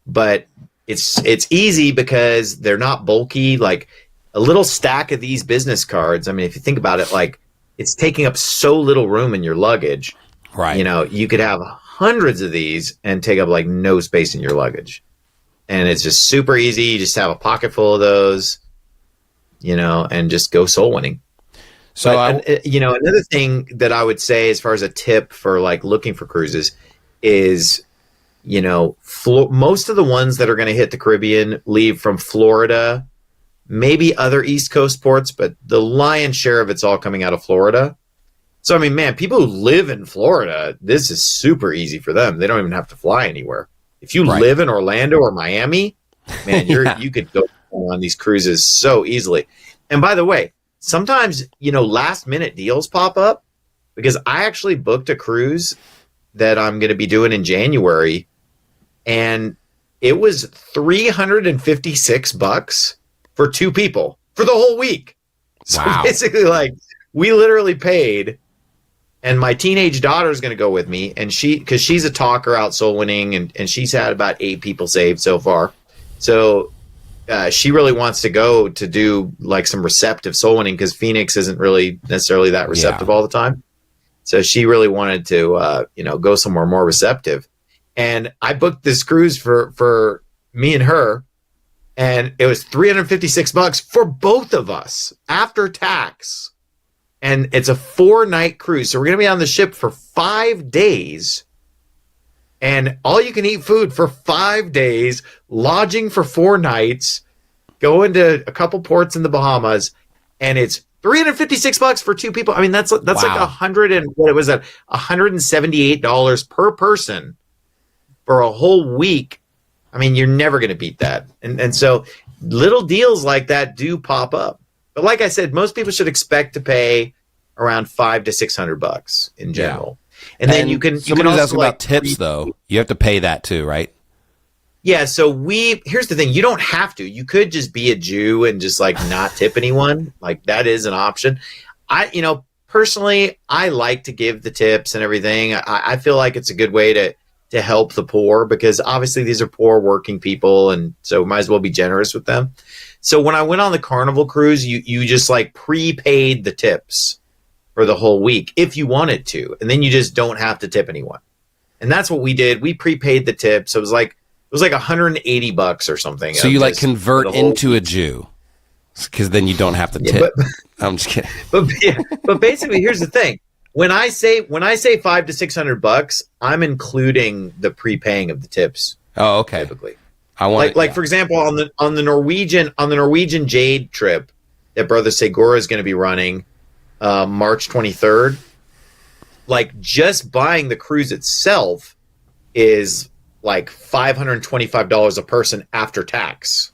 But it's easy because they're not bulky. Like a little stack of these business cards. I mean, if you think about it, like it's taking up so little room in your luggage. Right. You know, you could have hundreds of these and take up like no space in your luggage. And it's just super easy. You just have a pocket full of those, you know, and just go soul winning. So, you know, another thing that I would say as far as a tip for like looking for cruises is, you know, most of the ones that are going to hit the Caribbean leave from Florida, maybe other East Coast ports, but the lion's share of it's all coming out of Florida. So, I mean, man, people who live in Florida, this is super easy for them. They don't even have to fly anywhere. If you live in Orlando or Miami, man, you could go on these cruises so easily. And by the way, sometimes, you know, last minute deals pop up because I actually booked a cruise that I'm going to be doing in January, and it was $356 for 2 people for the whole week. So basically, like, we literally paid, and my teenage daughter is going to go with me, and because she's a talker out soul winning, and she's had about 8 people saved so far. So she really wants to go to do like some receptive soul winning because Phoenix isn't really necessarily that receptive all the time. So she really wanted to, you know, go somewhere more receptive. And I booked this cruise for me and her, and it was $356 for both of us after tax. And it's a 4-night cruise. So we're going to be on the ship for 5 days, and all you can eat food for 5 days, lodging for 4 nights, going to a couple ports in the Bahamas, and it's $356 for 2 people. I mean, that's like $178 per person for a whole week. I mean, you're never going to beat that. And so little deals like that do pop up. But like I said, most people should expect to pay around $500 to $600 in general. And then you can somebody was also asking about tips though. You have to pay that too, right? Yeah, so here's the thing, you don't have to. You could just be a Jew and just like not tip anyone. Like that is an option. Personally, I like to give the tips and everything. I feel like it's a good way to help the poor because obviously these are poor working people, and so might as well be generous with them. So when I went on the Carnival cruise, you just like prepaid the tips for the whole week if you wanted to, and then you just don't have to tip anyone. And that's what we did. We prepaid the tips. It was like $180 or something. So you like convert into a Jew because then you don't have to tip. I'm just kidding. But basically, here's the thing: when I say $500 to $600, I'm including the prepaying of the tips. Oh, okay. Typically, for example, on the Norwegian Jade trip that Brother Segura is going to be running March 23rd. Like just buying the cruise itself is like $525 a person after tax.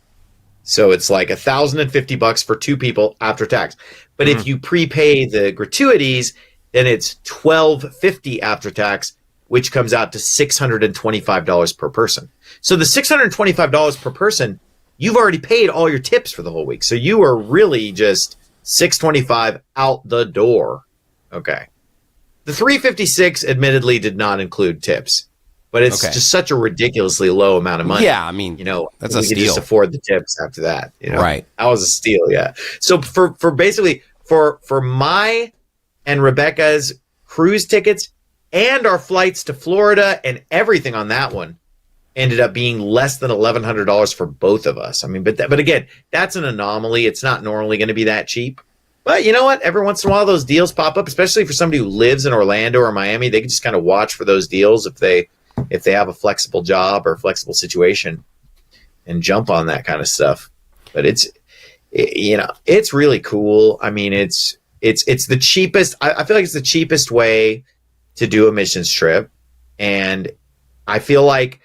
So it's like $1,050 for 2 people after tax. But if you prepay the gratuities, then it's $1,250 after tax, which comes out to $625 per person. So the $625 per person, you've already paid all your tips for the whole week. So you are really just $625 out the door. Okay. The $356 admittedly did not include tips. But it's just such a ridiculously low amount of money. Yeah, I mean, that's a steal. We could just afford the tips after that. Right. That was a steal, yeah. So for basically for my and Rebecca's cruise tickets and our flights to Florida and everything on that one ended up being less than $1,100 for both of us. I mean, but again, that's an anomaly. It's not normally going to be that cheap. But you know what? Every once in a while, those deals pop up, especially for somebody who lives in Orlando or Miami. They can just kind of watch for those deals if they have a flexible job or a flexible situation and jump on that kind of stuff. But it's really cool. I mean, it's the cheapest. I feel like it's the cheapest way to do a missions trip. And I feel like,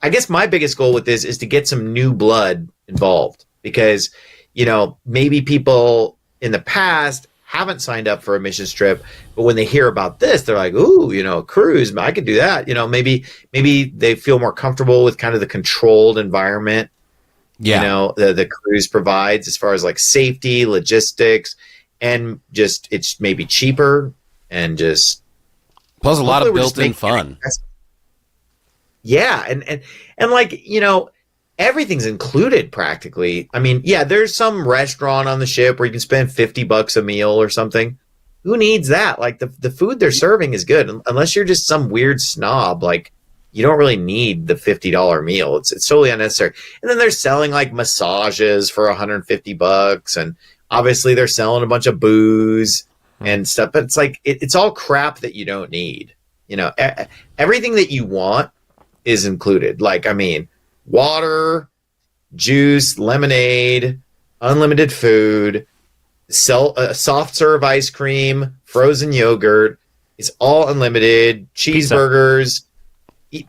I guess my biggest goal with this is to get some new blood involved because, maybe people in the past haven't signed up for a missions trip, but when they hear about this, they're like, ooh, a cruise, I could do that. Maybe they feel more comfortable with kind of the controlled environment, the cruise provides as far as like safety, logistics, and just, it's maybe cheaper and just. Plus a lot of built-in fun. Yeah. And like, everything's included practically. I mean, yeah, there's some restaurant on the ship where you can spend $50 a meal or something. Who needs that? Like the food they're serving is good, unless you're just some weird snob. Like you don't really need the $50 meal. It's totally unnecessary. And then they're selling like massages for $150, and obviously they're selling a bunch of booze and stuff. But it's like it's all crap that you don't need. You know, everything that you want is included. Like, I mean, water, juice, lemonade, unlimited food, soft serve ice cream, frozen yogurt. It's all unlimited. Cheeseburgers,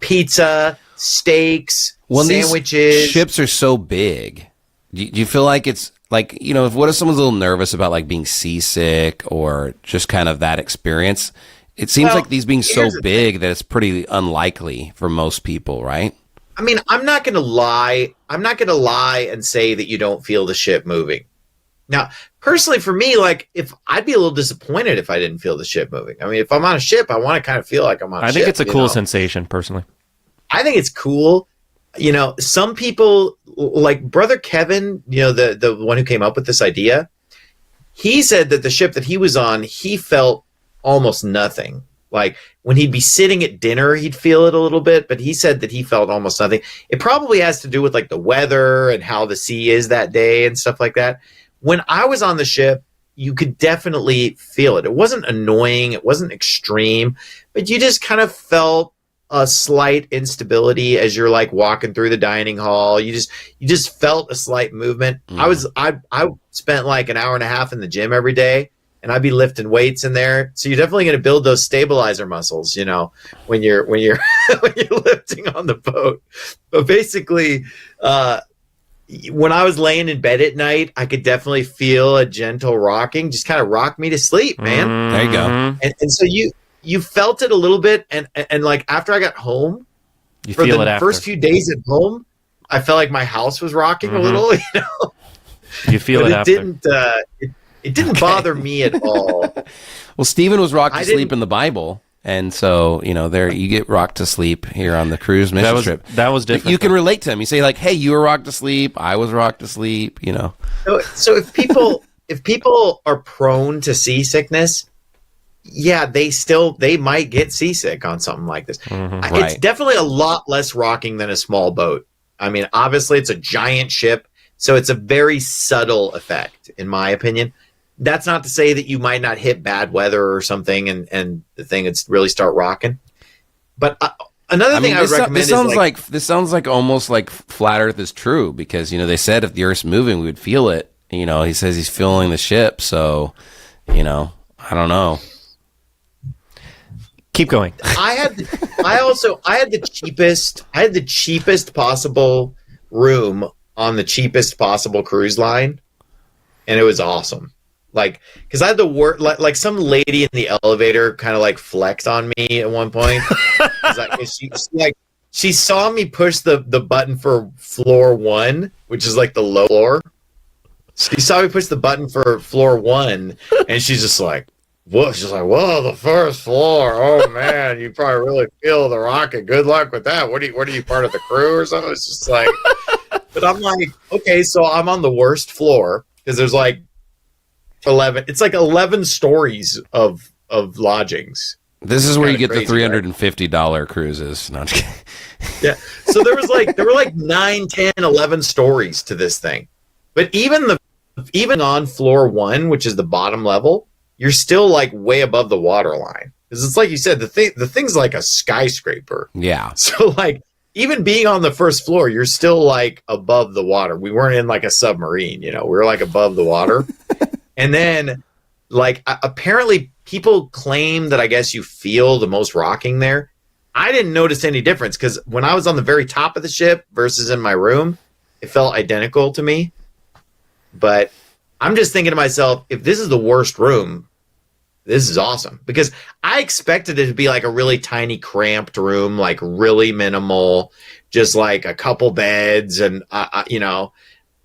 pizza, steaks, sandwiches. These ships are so big. Do you feel like it's like, you know, what if someone's a little nervous about like being seasick or just kind of that experience? It seems like these being so big that it's pretty unlikely for most people, right? I mean, I'm not going to lie. I'm not going to lie and say that you don't feel the ship moving. Now, personally, for me, like, if I'd be a little disappointed if I didn't feel the ship moving. I mean, if I'm on a ship, I want to kind of feel like I'm on a ship. I think it's a cool sensation, personally. I think it's cool. You know, some people, like Brother Kevin, you know, the one who came up with this idea, he said that the ship that he was on, he felt almost nothing. Like when he'd be sitting at dinner, he'd feel it a little bit, but he said that he felt almost nothing. It probably has to do with like the weather and how the sea is that day and stuff like that. When I was on the ship, you could definitely feel it. It wasn't annoying. It wasn't extreme, but you just kind of felt a slight instability as you're like walking through the dining hall. You just felt a slight movement. I spent like an hour and a half in the gym every day, and I'd be lifting weights in there. So you're definitely going to build those stabilizer muscles, you know, when you're when you're lifting on the boat. But basically, when I was laying in bed at night, I could definitely feel a gentle rocking, just kind of rock me to sleep, man. There you go. And so you felt it a little bit, and like after I got home, You for feel the it after. first few days at home, I felt like my house was rocking a little, you know. You feel But it after. it didn't bother me at all. Well, Stephen was rocked to sleep in the Bible. And so, you know, there you get rocked to sleep here on the cruise mission trip. That was different. You can relate to him. You say like, "Hey, you were rocked to sleep. I was rocked to sleep." You know. So if people are prone to seasickness, yeah, they might get seasick on something like this. It's Right. definitely a lot less rocking than a small boat. I mean, obviously it's a giant ship, so it's a very subtle effect, in my opinion. That's not to say that you might not hit bad weather or something and the thing would really start rocking. But another thing I would recommend this sounds like almost like flat Earth is true, because, you know, they said if the Earth's moving, we would feel it. You know, he says he's feeling the ship, so, you know, I don't know. Keep going. I had the cheapest possible room on the cheapest possible cruise line, and it was awesome. Like, because I had to work like some lady in the elevator kind of like flexed on me at one point. She saw me push the button for floor 1, which is like the low floor. She saw me push the button for floor 1, and she's just like, "Whoa!" She's like, "Whoa, the first floor! Oh man, you probably really feel the rocket. Good luck with that. What are you part of the crew or something?" It's just like, but I'm like, okay, so I'm on the worst floor because there's like 11. It's like 11 stories of lodgings. This is where you get Crazy, the $350 cruises. No, I'm just kidding. Yeah. So there were like 9, 10, 11 stories to this thing. But even on floor 1, which is the bottom level, you're still like way above the water line. Because it's like you said, the thing's like a skyscraper. Yeah. So like even being on the first floor, you're still like above the water. We weren't in like a submarine, you know, we were like above the water. And then like apparently people claim that I guess you feel the most rocking there. I didn't notice any difference because when I was on the very top of the ship versus in my room, it felt identical to me. But I'm just thinking to myself, if this is the worst room, this is awesome. Because I expected it to be like a really tiny, cramped room, like really minimal, just like a couple beds. And, you know,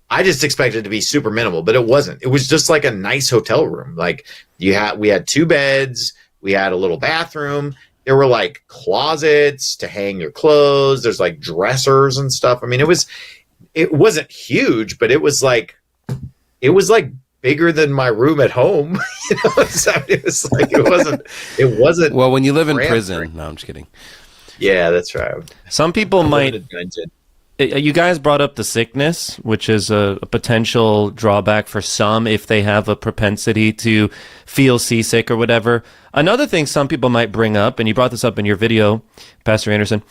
I just expected it to be super minimal, but it wasn't. It was just like a nice hotel room. Like we had 2 beds. We had a little bathroom. There were like closets to hang your clothes. There's like dressers and stuff. I mean, it wasn't huge, but it was like bigger than my room at home. So it was like it wasn't. Well, when you live in cramped. prison, no, I'm just kidding. Yeah, that's right. Some people might. Dungeon. You guys brought up the sickness, which is a potential drawback for some if they have a propensity to feel seasick or whatever. Another thing some people might bring up, and you brought this up in your video, Pastor Anderson,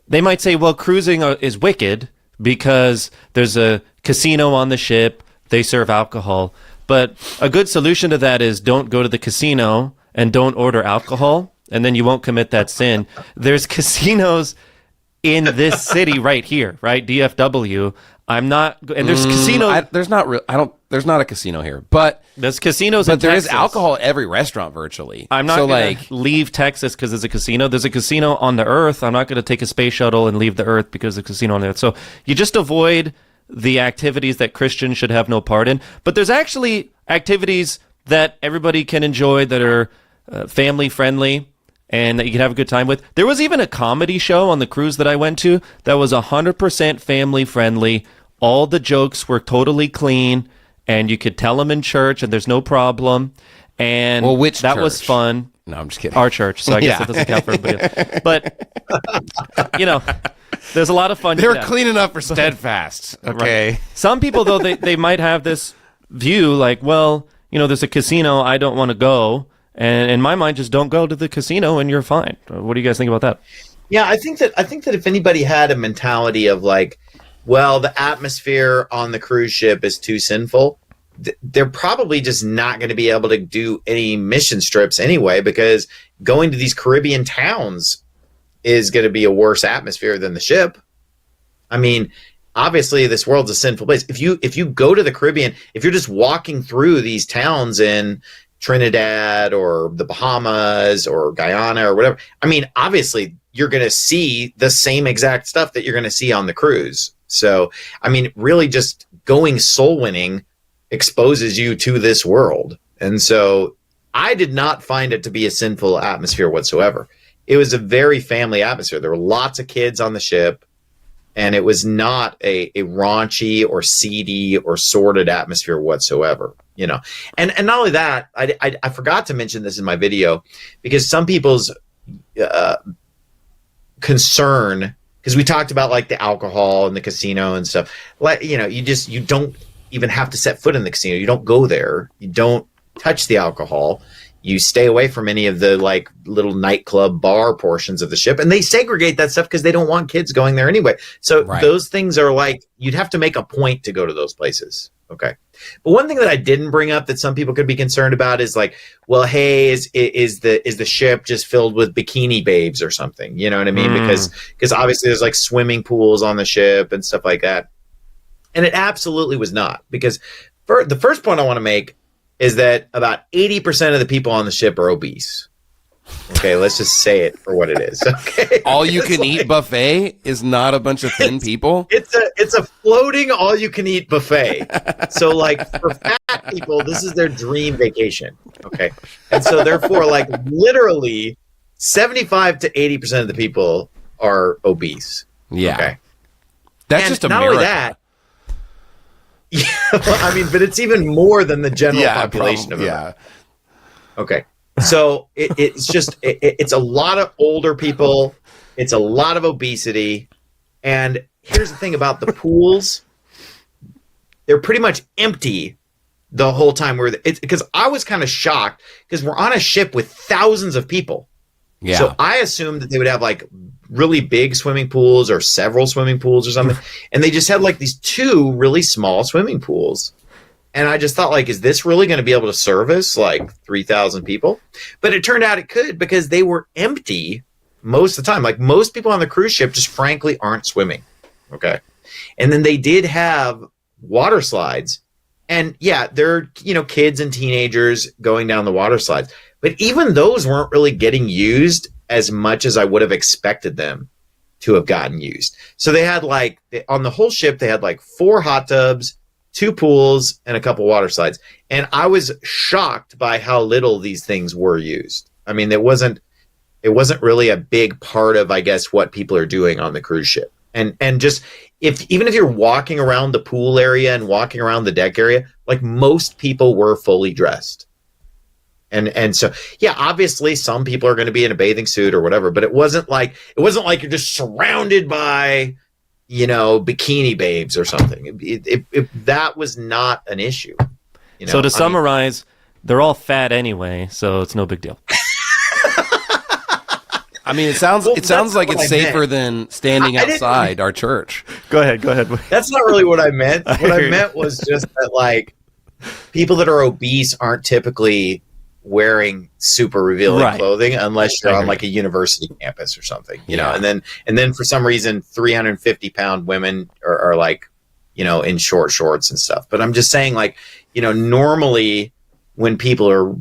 they might say, well, cruising is wicked because there's a casino on the ship, they serve alcohol. But a good solution to that is don't go to the casino and don't order alcohol, and then you won't commit that sin. There's casinos in this city right here, right? DFW. I'm not, and there's casinos. There's not real. There's not a casino here, but There's casinos in but there is Texas. alcohol at every restaurant virtually. I'm not so going to leave Texas because there's a casino. There's a casino on the Earth. I'm not going to take a space shuttle and leave the Earth because there's a casino on the Earth. So you just avoid the activities that Christians should have no part in. But there's actually activities that everybody can enjoy that are family friendly and that you can have a good time with. There was even a comedy show on the cruise that I went to that was 100% family friendly. All the jokes were totally clean, and you could tell them in church, and there's no problem. And Well, which that was church? fun. No, I'm just kidding. Our church, so I guess Yeah. it doesn't count for everybody else. But, there's a lot of fun. They were yeah. clean enough for Steadfast. Okay. Right. Some people, though, they might have this view like, well, there's a casino, I don't want to go. And in my mind, just don't go to the casino and you're fine. What do you guys think about that? Yeah, I think that if anybody had a mentality of like, well, the atmosphere on the cruise ship is too sinful, they're probably just not going to be able to do any mission trips anyway, because going to these Caribbean towns is going to be a worse atmosphere than the ship. I mean, obviously this world's a sinful place. If you go to the Caribbean, if you're just walking through these towns in Trinidad or the Bahamas or Guyana or whatever, I mean, obviously you're going to see the same exact stuff that you're going to see on the cruise. So, I mean, really just going soul winning exposes you to this world. And so I did not find it to be a sinful atmosphere whatsoever. It was a very family atmosphere. There were lots of kids on the ship, and it was not a raunchy or seedy or sordid atmosphere whatsoever. And not only that, I forgot to mention this in my video, because some people's concern, because we talked about like the alcohol and the casino and stuff, like, you don't even have to set foot in the casino. You don't go there. You don't touch the alcohol. You stay away from any of the like little nightclub bar portions of the ship, and they segregate that stuff because they don't want kids going there anyway. So Right. Those things are like, you'd have to make a point to go to those places. Okay. But one thing that I didn't bring up that some people could be concerned about is like, well, hey, is the ship just filled with bikini babes or something? You know what I mean? Because obviously there's like swimming pools on the ship and stuff like that. And it absolutely was not, because the first point I want to make is that about 80% of the people on the ship are obese. Okay, let's just say it for what it is. Okay, All you can eat buffet is not a bunch of thin people. It's a floating all you can eat buffet. So like for fat people, this is their dream vacation. Okay, and so therefore, like literally, 75 to 80% of the people are obese. Yeah. Okay, That's and just a not miracle. only that. Yeah, well, I mean, but it's even more than the general population of America. Okay. So it's a lot of older people. It's a lot of obesity. And here's the thing about the pools. They're pretty much empty the whole time because I was kind of shocked because we're on a ship with thousands of people. Yeah. So I assumed that they would have like really big swimming pools or several swimming pools or something. And they just had like these two really small swimming pools. And I just thought, like, is this really going to be able to service like 3,000 people? But it turned out it could, because they were empty most of the time. Like most people on the cruise ship just frankly aren't swimming. Okay. And then they did have water slides. And yeah, they're, kids and teenagers going down the water slides. But even those weren't really getting used as much as I would have expected them to have gotten used. So they had on the whole ship, they had like 4 hot tubs, 2 pools, and a couple water slides. And I was shocked by how little these things were used. I mean, it wasn't really a big part of, I guess, what people are doing on the cruise ship. And just even if you're walking around the pool area and walking around the deck area, like most people were fully dressed. And so, yeah, obviously some people are going to be in a bathing suit or whatever, but it wasn't like you're just surrounded by, bikini babes or something. That was not an issue. So to summarize, they're all fat anyway, so it's no big deal. I mean, it sounds like it's safer than standing outside our church. Go ahead. That's not really what I meant. What I meant was just that, like, people that are obese aren't typically wearing super revealing clothing unless you're on like a university campus or something, and then for some reason 350-pound women are like, in short shorts and stuff. But I'm just saying, like, normally when people are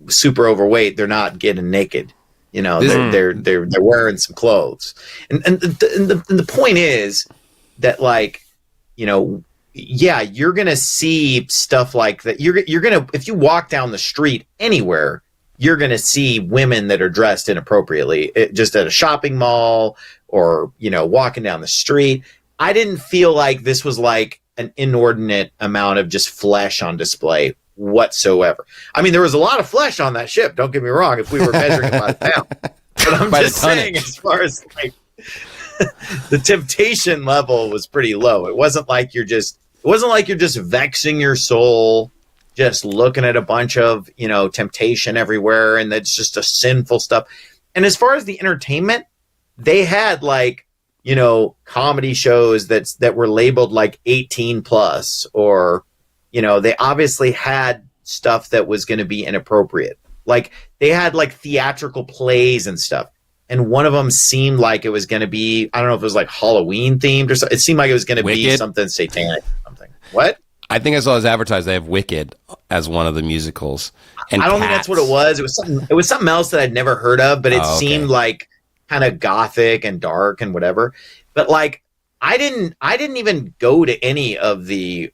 super overweight, they're not getting naked. They're wearing some clothes. And the point is that, like, yeah, you're going to see stuff like that. You're going to, if you walk down the street anywhere, you're going to see women that are dressed inappropriately, just at a shopping mall or, walking down the street. I didn't feel like this was like an inordinate amount of just flesh on display whatsoever. I mean, there was a lot of flesh on that ship. Don't get me wrong. If we were measuring it by the pound, but I'm just saying, as far as like the temptation level was pretty low. It wasn't like you're just vexing your soul, just looking at a bunch of, temptation everywhere, and that's just a sinful stuff. And as far as the entertainment, they had like, comedy shows that were labeled like 18 plus, or, they obviously had stuff that was going to be inappropriate. Like they had like theatrical plays and stuff. And one of them seemed like it was going to be, I don't know if it was like Halloween themed or something. It seemed like it was going to be something satanic or something. What? I think I saw as advertised they have Wicked as one of the musicals. And I don't think that's what it was. It was something else that I'd never heard of, but it seemed like kind of gothic and dark and whatever. But like I didn't even go to any of the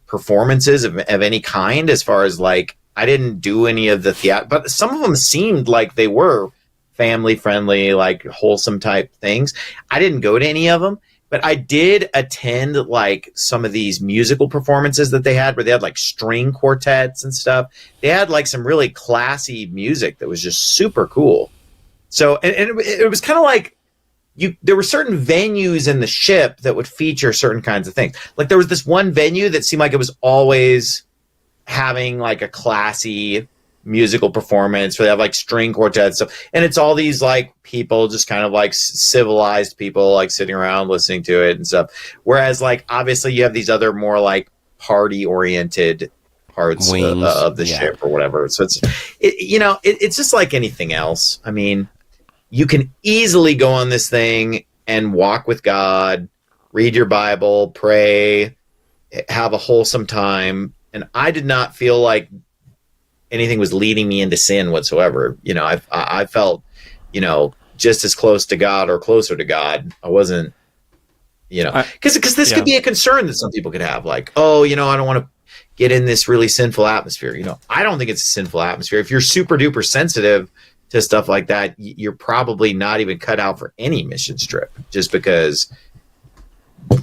performances of any kind, as far as like I didn't do any of the theater, but some of them seemed like they were family friendly, like wholesome type things. I didn't go to any of them, but I did attend like some of these musical performances that they had, where they had like string quartets and stuff. They had like some really classy music that was just super cool. So, and it was kind of like there were certain venues in the ship that would feature certain kinds of things. Like there was this one venue that seemed like it was always having like a classy musical performance where they have like string quartets stuff, and it's all these like people, just kind of like civilized people, like sitting around listening to it and stuff. Whereas like obviously you have these other more like party oriented parts of the ship or whatever. So it's just like anything else. I mean, you can easily go on this thing and walk with God, read your Bible, pray, have a wholesome time. And I did not feel like anything was leading me into sin whatsoever. I felt, just as close to God or closer to God. I wasn't, because this could be a concern that some people could have, like, oh, I don't want to get in this really sinful atmosphere. I don't think it's a sinful atmosphere. If you're super duper sensitive to stuff like that, you're probably not even cut out for any missions trip, just because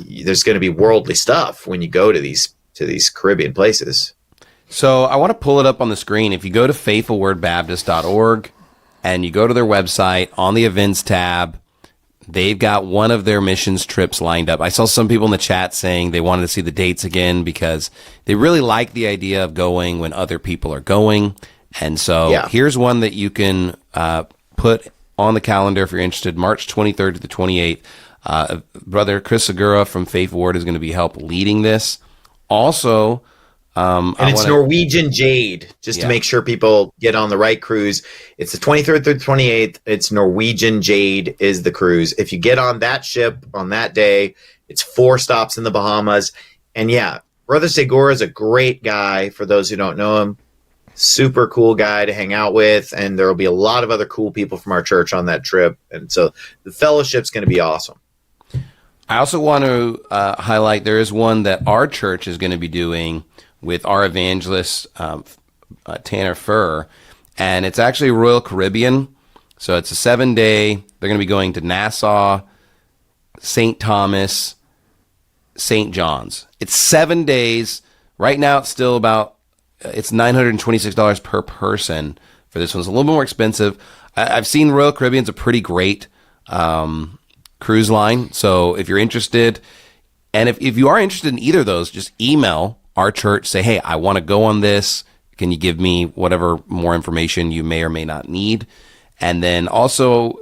there's going to be worldly stuff when you go to these Caribbean places. So I want to pull it up on the screen. If you go to faithfulwordbaptist.org and you go to their website, on the events tab, they've got one of their missions trips lined up. I saw some people in the chat saying they wanted to see the dates again because they really like the idea of going when other people are going. And so here's one that you can put on the calendar if you're interested. March 23rd to the 28th. Brother Chris Segura from Faithful Word is going to be help leading this. Also, and it's Norwegian Jade, just to make sure people get on the right cruise. It's the 23rd through the 28th. It's Norwegian Jade is the cruise. If you get on that ship on that day, it's 4 stops in the Bahamas. And Brother Segura is a great guy for those who don't know him. Super cool guy to hang out with. And there will be a lot of other cool people from our church on that trip. And so the fellowship's going to be awesome. I also want to highlight there is one that our church is going to be doing with our evangelist, Tanner Furr, and it's actually Royal Caribbean. So it's a 7-day. They're going to be going to Nassau, St. Thomas, St. John's. It's 7 days. Right now, it's still it's $926 per person for this one. It's a little bit more expensive. I've seen Royal Caribbean's a pretty great cruise line. So if you're interested, and if you are interested in either of those, just email our church, say, hey, I want to go on this. Can you give me whatever more information you may or may not need? And then also,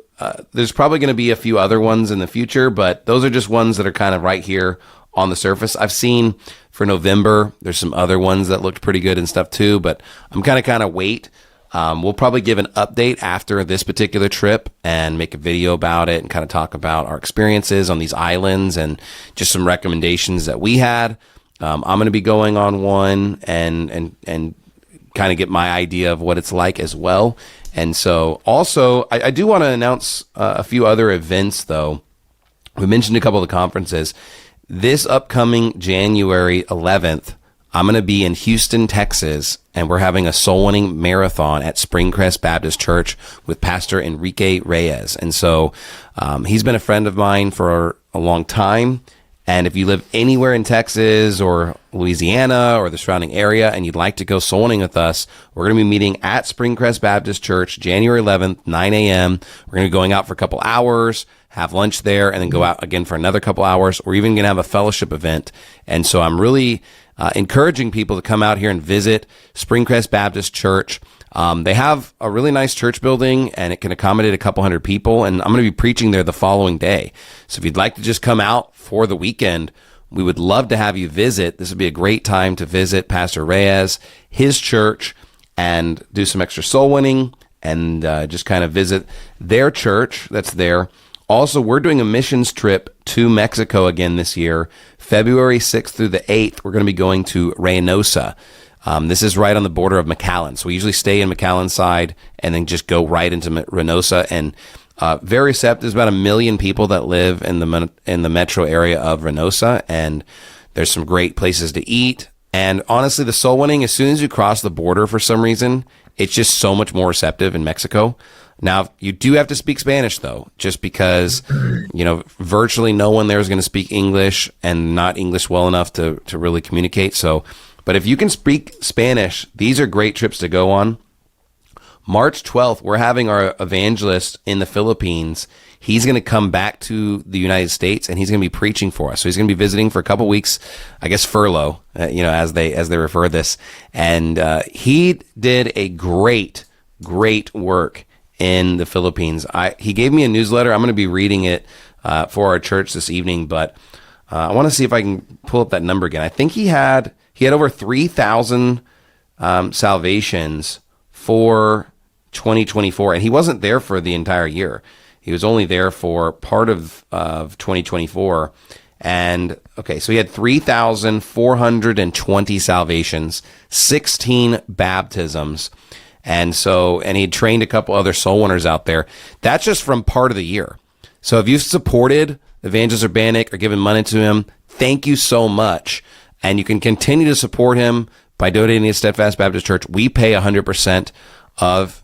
there's probably going to be a few other ones in the future, but those are just ones that are kind of right here on the surface. I've seen for November, there's some other ones that looked pretty good and stuff too, but I'm kind of wait. We'll probably give an update after this particular trip and make a video about it and kind of talk about our experiences on these islands and just some recommendations that we had. I'm going to be going on one and kind of get my idea of what it's like as well. And so also, I do want to announce a few other events, though. We mentioned a couple of the conferences. This upcoming January 11th, I'm going to be in Houston, Texas, and we're having a soul winning marathon at Springcrest Baptist Church with Pastor Enrique Reyes. And so he's been a friend of mine for a long time. And if you live anywhere in Texas or Louisiana or the surrounding area and you'd like to go soul winning with us, we're going to be meeting at Springcrest Baptist Church January 11th, 9 a.m. We're going to be going out for a couple hours, have lunch there, and then go out again for another couple hours. We're even going to have a fellowship event. And so I'm really encouraging people to come out here and visit Springcrest Baptist Church. They have a really nice church building, and it can accommodate a couple hundred people, and I'm going to be preaching there the following day. So if you'd like to just come out for the weekend, we would love to have you visit. This would be a great time to visit Pastor Reyes, his church, and do some extra soul winning and just kind of visit their church that's there. Also, we're doing a missions trip to Mexico again this year, February 6th through the 8th. We're going to be going to Reynosa. This is right on the border of McAllen. So we usually stay in McAllen side and then just go right into Reynosa. And very receptive. There's about 1 million people that live in the metro area of Reynosa, and there's some great places to eat. And honestly, the soul winning, as soon as you cross the border for some reason, it's just so much more receptive in Mexico. Now, you do have to speak Spanish, though, just because, virtually no one there is going to speak English and not English well enough to really communicate. So, but if you can speak Spanish, these are great trips to go on. March 12th, we're having our evangelist in the Philippines. He's going to come back to the United States, and he's going to be preaching for us. So he's going to be visiting for a couple weeks, I guess furlough, as they refer this. And he did a great work in the Philippines. He gave me a newsletter. I'm going to be reading it for our church this evening, but I want to see if I can pull up that number again. I think he had over 3,000 salvations for 2024, and he wasn't there for the entire year. He was only there for part of 2024. And okay, so he had 3,420 salvations, 16 baptisms. And he trained a couple other soul winners out there. That's just from part of the year. So if you've supported Evangelist Urbanic or given money to him, thank you so much. And you can continue to support him by donating to Steadfast Baptist Church. We pay 100% of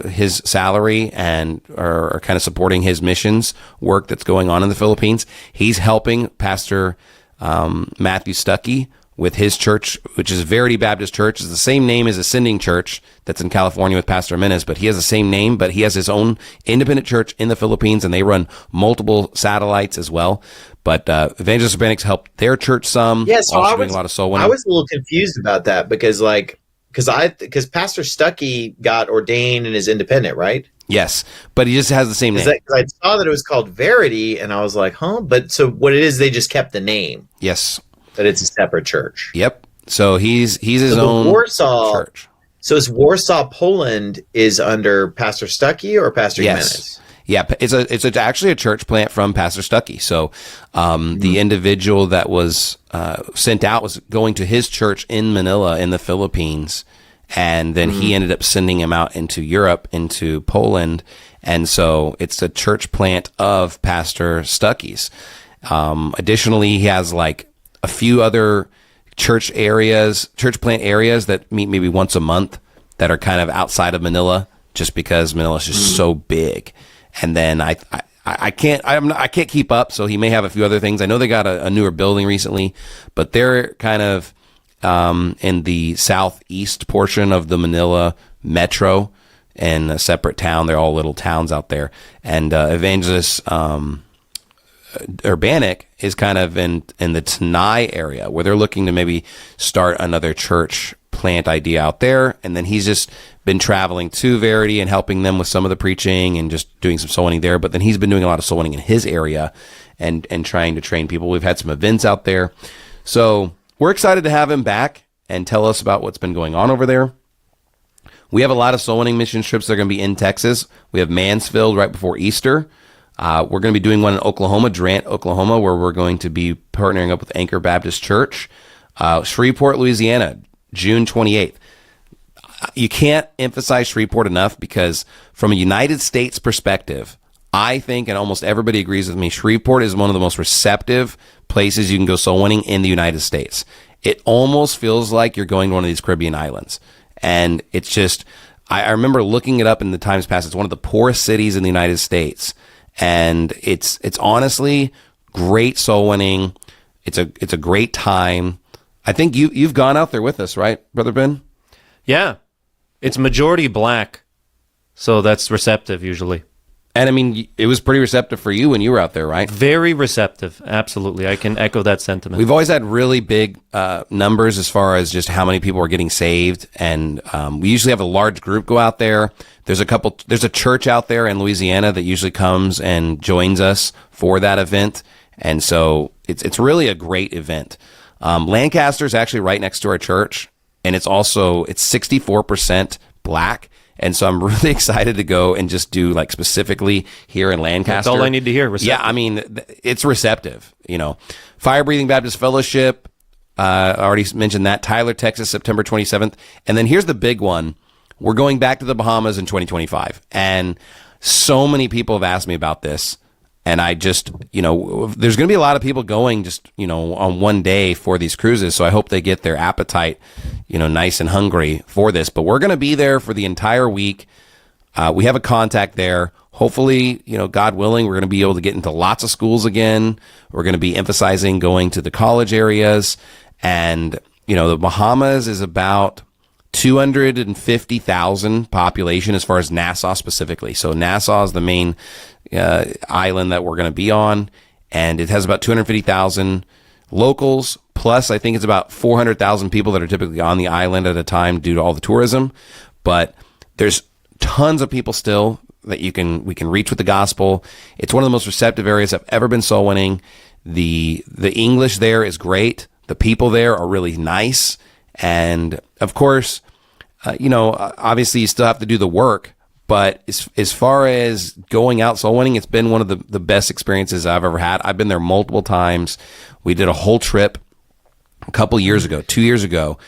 his salary and are kind of supporting his missions work that's going on in the Philippines. He's helping Pastor Matthew Stuckey with his church, which is Verity Baptist Church. It's the same name as Ascending Church that's in California with Pastor Jimenez, but he has the same name, but he has his own independent church in the Philippines, and they run multiple satellites as well. But Evangelist Urbanics helped their church some. Yeah, so also doing a lot of soul winning. I was a little confused about that because Pastor Stuckey got ordained and is independent, right? Yes, but he just has the same name. I saw that it was called Verity, and I was like, huh? But so what it is, they just kept the name. Yes. But it's a separate church. Yep. So he's his own church. So it's Warsaw, Poland is under Pastor Stuckey or Pastor Jimenez? Yeah, it's actually a church plant from Pastor Stuckey. So the individual that was sent out was going to his church in Manila in the Philippines, and then he ended up sending him out into Europe, into Poland, and so it's a church plant of Pastor Stuckey's. Additionally, he has like a few other church plant areas that meet maybe once a month that are kind of outside of Manila, just because Manila is just so big. And then I I can't keep up. So he may have a few other things. I know they got a newer building recently, but they're kind of in the southeast portion of the Manila metro in a separate town. They're all little towns out there. And Evangelist Urbanic is kind of in the Tanay area where they're looking to maybe start another church plant idea out there. And then he's just been traveling to Verity and helping them with some of the preaching and just doing some soul winning there. But then he's been doing a lot of soul winning in his area and trying to train people. We've had some events out there. So we're excited to have him back and tell us about what's been going on over there. We have a lot of soul winning mission trips that are going to be in Texas. We have Mansfield right before Easter. We're going to be doing one in Oklahoma, Durant, Oklahoma, where we're going to be partnering up with Anchor Baptist Church. Shreveport, Louisiana, June 28th. You can't emphasize Shreveport enough because from a United States perspective, I think, and almost everybody agrees with me, Shreveport is one of the most receptive places you can go soul winning in the United States. It almost feels like you're going to one of these Caribbean islands. And it's just, I remember looking it up in the times past. It's one of the poorest cities in the United States. And it's honestly great soul winning. It's a great time. I think you've gone out there with us, right, Brother Ben? Yeah. It's majority black, so that's receptive usually. And I mean, it was pretty receptive for you when you were out there, right? Very receptive, absolutely. I can echo that sentiment. We've always had really big numbers as far as just how many people are getting saved, and we usually have a large group go out there. There's a church out there in Louisiana that usually comes and joins us for that event, and so it's really a great event. Lancaster is actually right next to our church, and it's 64% black. And so I'm really excited to go and just do like specifically here in Lancaster. That's all I need to hear. Receptive. Yeah, I mean, it's receptive, you know. Fire Breathing Baptist Fellowship, I already mentioned that. Tyler, Texas, September 27th. And then here's the big one. We're going back to the Bahamas in 2025. And so many people have asked me about this. And I just, there's going to be a lot of people going just, on one day for these cruises. So I hope they get their appetite, nice and hungry for this. But we're going to be there for the entire week. We have a contact there. Hopefully, God willing, we're going to be able to get into lots of schools again. We're going to be emphasizing going to the college areas. And, the Bahamas is about 250,000 population as far as Nassau specifically. So Nassau is the main island that we're going to be on, and it has about 250,000 locals, plus I think it's about 400,000 people that are typically on the island at a time due to all the tourism. But there's tons of people still that we can reach with the gospel. It's one of the most receptive areas I've ever been soul winning. The English there is great. The people there are really nice, and of course, obviously you still have to do the work. But as far as going out soul winning, it's been one of the best experiences I've ever had. I've been there multiple times. We did a whole trip a couple years ago, 2 years ago,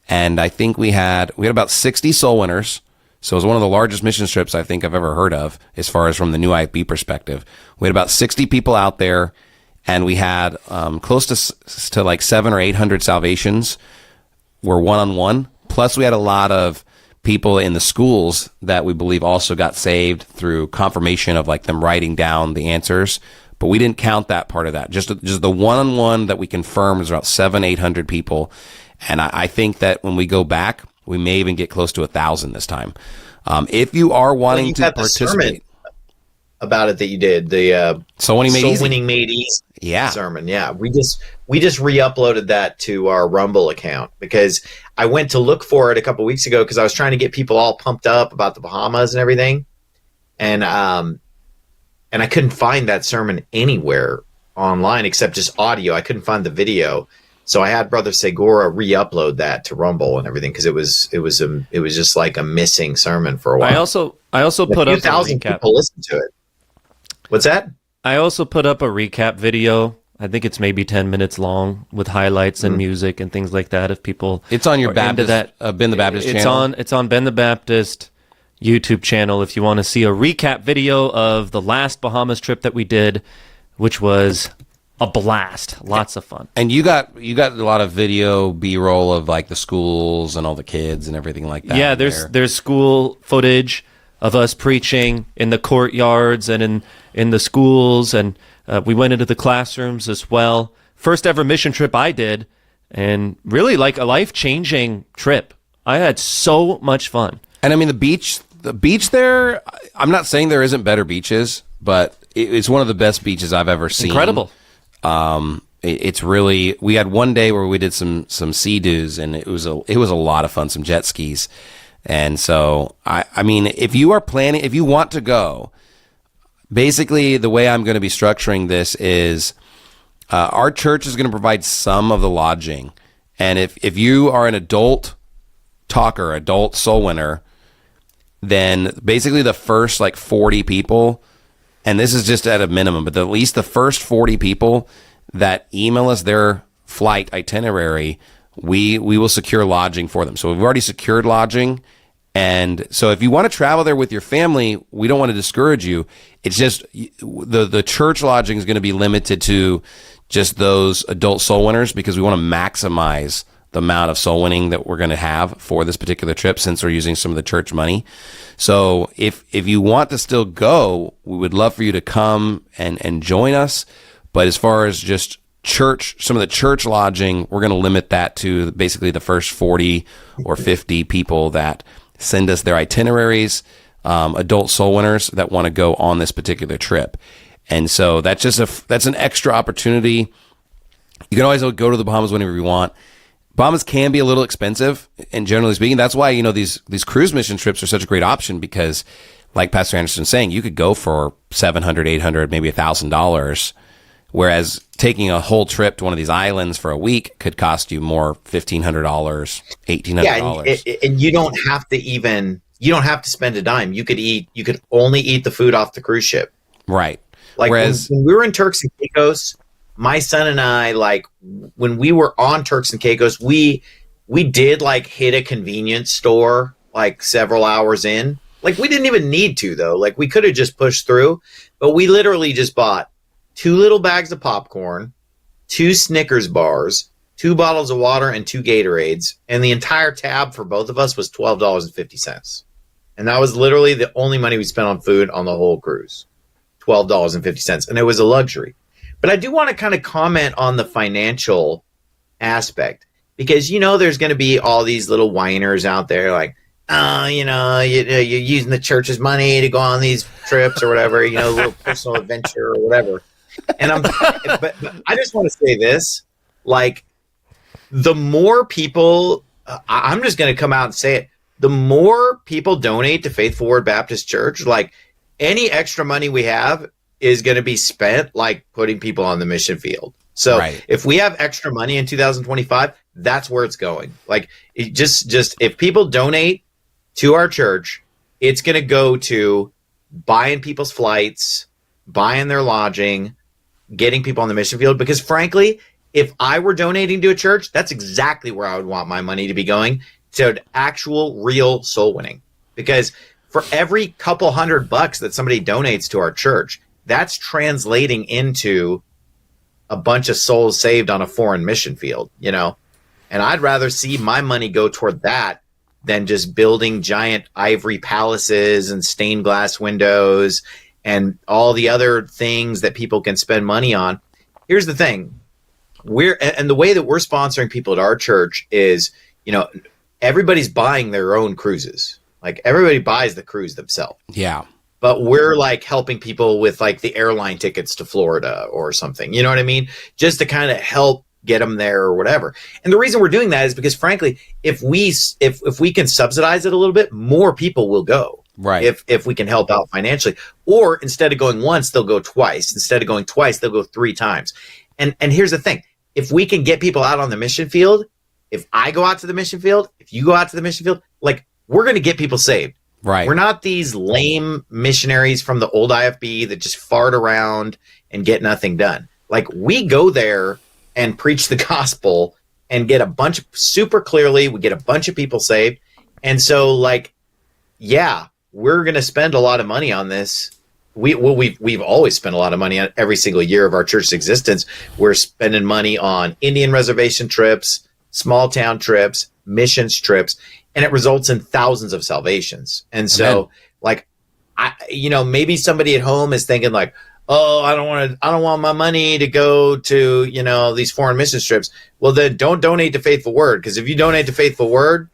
and I think we had about 60 soul winners. So it was one of the largest mission trips I think I've ever heard of as far as from the new IFB perspective. We had about 60 people out there, and we had close to like 700 or 800 salvations were one-on-one. Plus we had a lot of people in the schools that we believe also got saved through confirmation of like them writing down the answers. But we didn't count that part of that. Just the one-on-one that we confirmed was about 700-800 people. And I think that when we go back, we may even get close to 1,000 this time. If you are wanting to participate about it that you did, the Soul Winning Made Easy. Winning Made Easy Yeah. sermon. Yeah, we just re-uploaded that to our Rumble account because I went to look for it a couple weeks ago because I was trying to get people all pumped up about the Bahamas and everything, and I couldn't find that sermon anywhere online except just audio. I couldn't find the video, so I had Brother Segura re-upload that to Rumble and everything because it was just like a missing sermon for a while. I also put up a 2,000 recap. people listened to it. What's that? I also put up a recap video. I think it's maybe 10 minutes long with highlights and music and things like that. If people, It's on your are into Baptist, Ben the Baptist channel. It's on Ben the Baptist YouTube channel. If you want to see a recap video of the last Bahamas trip that we did, which was a blast, lots of fun. And you got a lot of video B-roll of like the schools and all the kids and everything like that. Yeah, there's school footage. of us preaching in the courtyards and in the schools, and we went into the classrooms as well. First ever mission trip I did, and really like a life-changing trip. I had so much fun. And I mean, the beach there, I'm not saying there isn't better beaches, but it's one of the best beaches I've ever seen. Incredible. It's really, we had one day where we did some sea-doos, and it was a lot of fun, some jet skis. And so, I mean, if you want to go, basically the way I'm going to be structuring this is our church is going to provide some of the lodging. And if you are an adult talker, adult soul winner, then basically the first like 40 people, and this is just at a minimum, but at least the first 40 people that email us their flight itinerary, we will secure lodging for them. So we've already secured lodging. And so if you want to travel there with your family, we don't want to discourage you. It's just the church lodging is going to be limited to just those adult soul winners, because we want to maximize the amount of soul winning that we're going to have for this particular trip, since we're using some of the church money. So if you want to still go, we would love for you to come and join us. But as far as just some of the church lodging, we're going to limit that to basically the first 40 or 50 people that send us their itineraries, adult soul winners that want to go on this particular trip. And so that's an extra opportunity. You can always go to the Bahamas whenever you want. Bahamas can be a little expensive, and generally speaking, that's why, these cruise mission trips are such a great option, because like Pastor Anderson's saying, you could go for $700, $800, maybe $1,000. Whereas taking a whole trip to one of these islands for a week could cost you more, $1,500, $1,800. Yeah, and you don't have to spend a dime. You could only eat the food off the cruise ship. Right. Like when we were in Turks and Caicos, my son and I, like when we were on Turks and Caicos, we did like hit a convenience store like several hours in. Like we didn't even need to though. Like we could have just pushed through, but we literally just bought 2 little bags of popcorn, 2 Snickers bars, 2 bottles of water, and 2 Gatorades. And the entire tab for both of us was $12.50. And that was literally the only money we spent on food on the whole cruise. $12.50. And it was a luxury. But I do want to kind of comment on the financial aspect, because, there's going to be all these little whiners out there like, you're using the church's money to go on these trips or whatever, a little personal adventure or whatever. And but I just want to say this, like, the more people, I'm just going to come out and say it, the more people donate to Faithful Word Baptist Church, like any extra money we have is going to be spent like putting people on the mission field. So right. If we have extra money in 2025, that's where it's going. Like it just if people donate to our church, it's going to go to buying people's flights, buying their lodging, getting people on the mission field. Because frankly, if I were donating to a church, that's exactly where I would want my money to be going, to actual real soul winning. Because for every couple $100 that somebody donates to our church, that's translating into a bunch of souls saved on a foreign mission field, and I'd rather see my money go toward that than just building giant ivory palaces and stained glass windows and all the other things that people can spend money on. Here's the thing. And the way that we're sponsoring people at our church is, everybody's buying their own cruises. Like everybody buys the cruise themselves. Yeah. But we're like helping people with like the airline tickets to Florida or something. You know what I mean? Just to kind of help get them there or whatever. And the reason we're doing that is because, frankly, if we can subsidize it a little bit, more people will go. Right. If we can help out financially. Or instead of going once, they'll go twice. Instead of going twice, they'll go 3 times. And here's the thing. If we can get people out on the mission field, if I go out to the mission field, if you go out to the mission field, like we're going to get people saved. Right. We're not these lame missionaries from the old IFB that just fart around and get nothing done. Like we go there and preach the gospel and get super clearly, we get a bunch of people saved. And so like, yeah, we're going to spend a lot of money on this. We've always spent a lot of money on every single year of our church's existence. We're spending money on Indian reservation trips, small town trips, missions trips, and it results in thousands of salvations. And so, like, maybe somebody at home is thinking like, oh, I don't want my money to go to, these foreign mission trips. Well, then don't donate to Faithful Word, because if you donate to Faithful Word,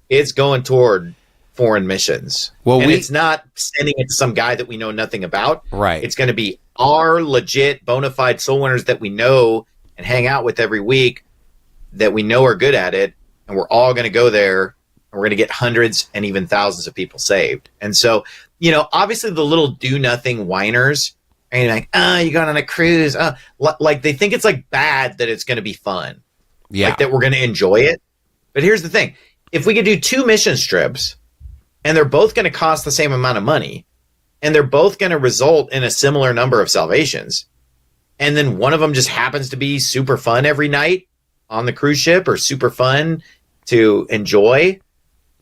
it's going toward foreign missions. Well, and it's not sending it to some guy that we know nothing about. Right. It's going to be our legit bona fide soul winners that we know and hang out with every week, that we know are good at it. And we're all going to go there, and we're going to get hundreds and even thousands of people saved. And so, obviously the little do nothing whiners, and like, you got on a cruise. Like they think it's like bad that it's going to be fun. Yeah. Like that we're going to enjoy it. But here's the thing. If we could do 2 mission trips, and they're both going to cost the same amount of money, and they're both going to result in a similar number of salvations, and then one of them just happens to be super fun every night on the cruise ship, or super fun to enjoy,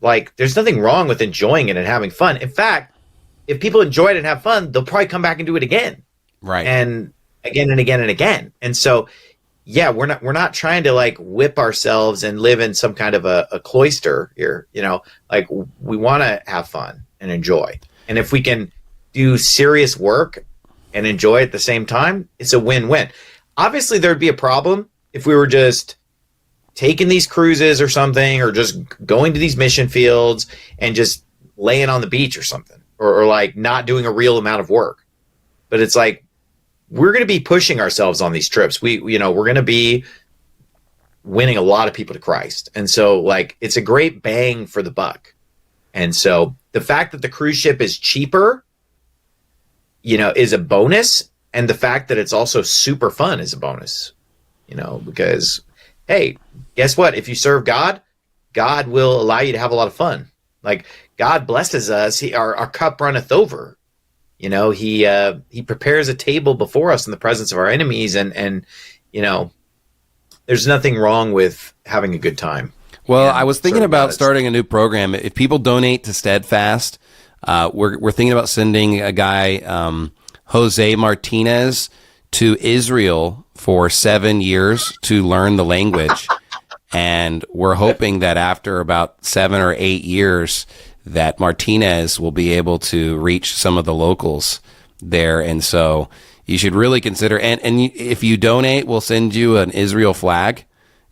like there's nothing wrong with enjoying it and having fun. In fact, if people enjoy it and have fun, they'll probably come back and do it again. Right. And again and again and again. And so, yeah, we're not trying to like whip ourselves and live in some kind of a cloister here, like we want to have fun and enjoy. And if we can do serious work and enjoy at the same time, it's a win-win. Obviously there'd be a problem if we were just taking these cruises or something, or just going to these mission fields and just laying on the beach or something, or like not doing a real amount of work. But it's like, we're going to be pushing ourselves on these trips. We're going to be winning a lot of people to Christ. And so like, it's a great bang for the buck. And so the fact that the cruise ship is cheaper, is a bonus. And the fact that it's also super fun is a bonus, because, hey, guess what? If you serve God, God will allow you to have a lot of fun. Like God blesses us. Our cup runneth over. He prepares a table before us in the presence of our enemies. And there's nothing wrong with having a good time. Well, I was thinking about starting a new program. If people donate to Steadfast, we're thinking about sending a guy, Jose Martinez, to Israel for 7 years to learn the language. And we're hoping that after about 7 or 8 years, that Martinez will be able to reach some of the locals there. And so you should really consider, and if you donate, we'll send you an Israel flag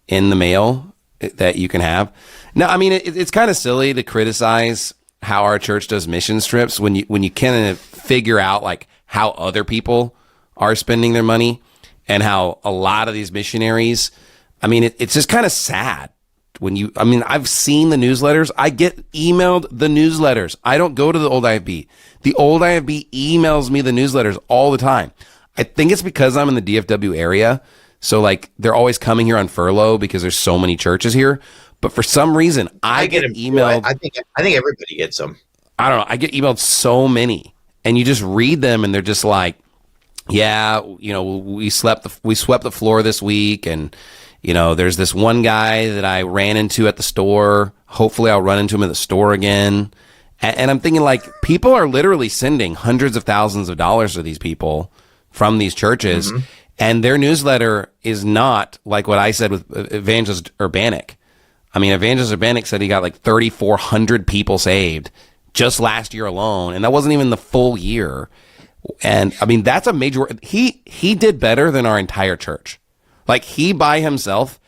in the mail that you can have. Now, I mean, it's kind of silly to criticize how our church does mission trips when you kind of figure out like how other people are spending their money, and how a lot of these missionaries, I mean, it's just kind of sad when I've seen the newsletters. I get emailed the newsletters. I don't go to the old IFB. The old IFB emails me the newsletters all the time. I think it's because I'm in the DFW area. So like they're always coming here on furlough because there's so many churches here. But for some reason, I get emailed. I think everybody gets them. I don't know. I get emailed so many, and you just read them, and they're just like, yeah, we swept the floor this week, and there's this one guy that I ran into at the store. Hopefully, I'll run into him at the store again. And I'm thinking like people are literally sending hundreds of thousands of dollars to these people from these churches, and their newsletter is not like what I said with Evangelist Urbanic. I mean, Evangelist Urbanic said he got like 3,400 people saved just last year alone, and that wasn't even the full year. And I mean, that's a major. He did better than our entire church. Like he by himself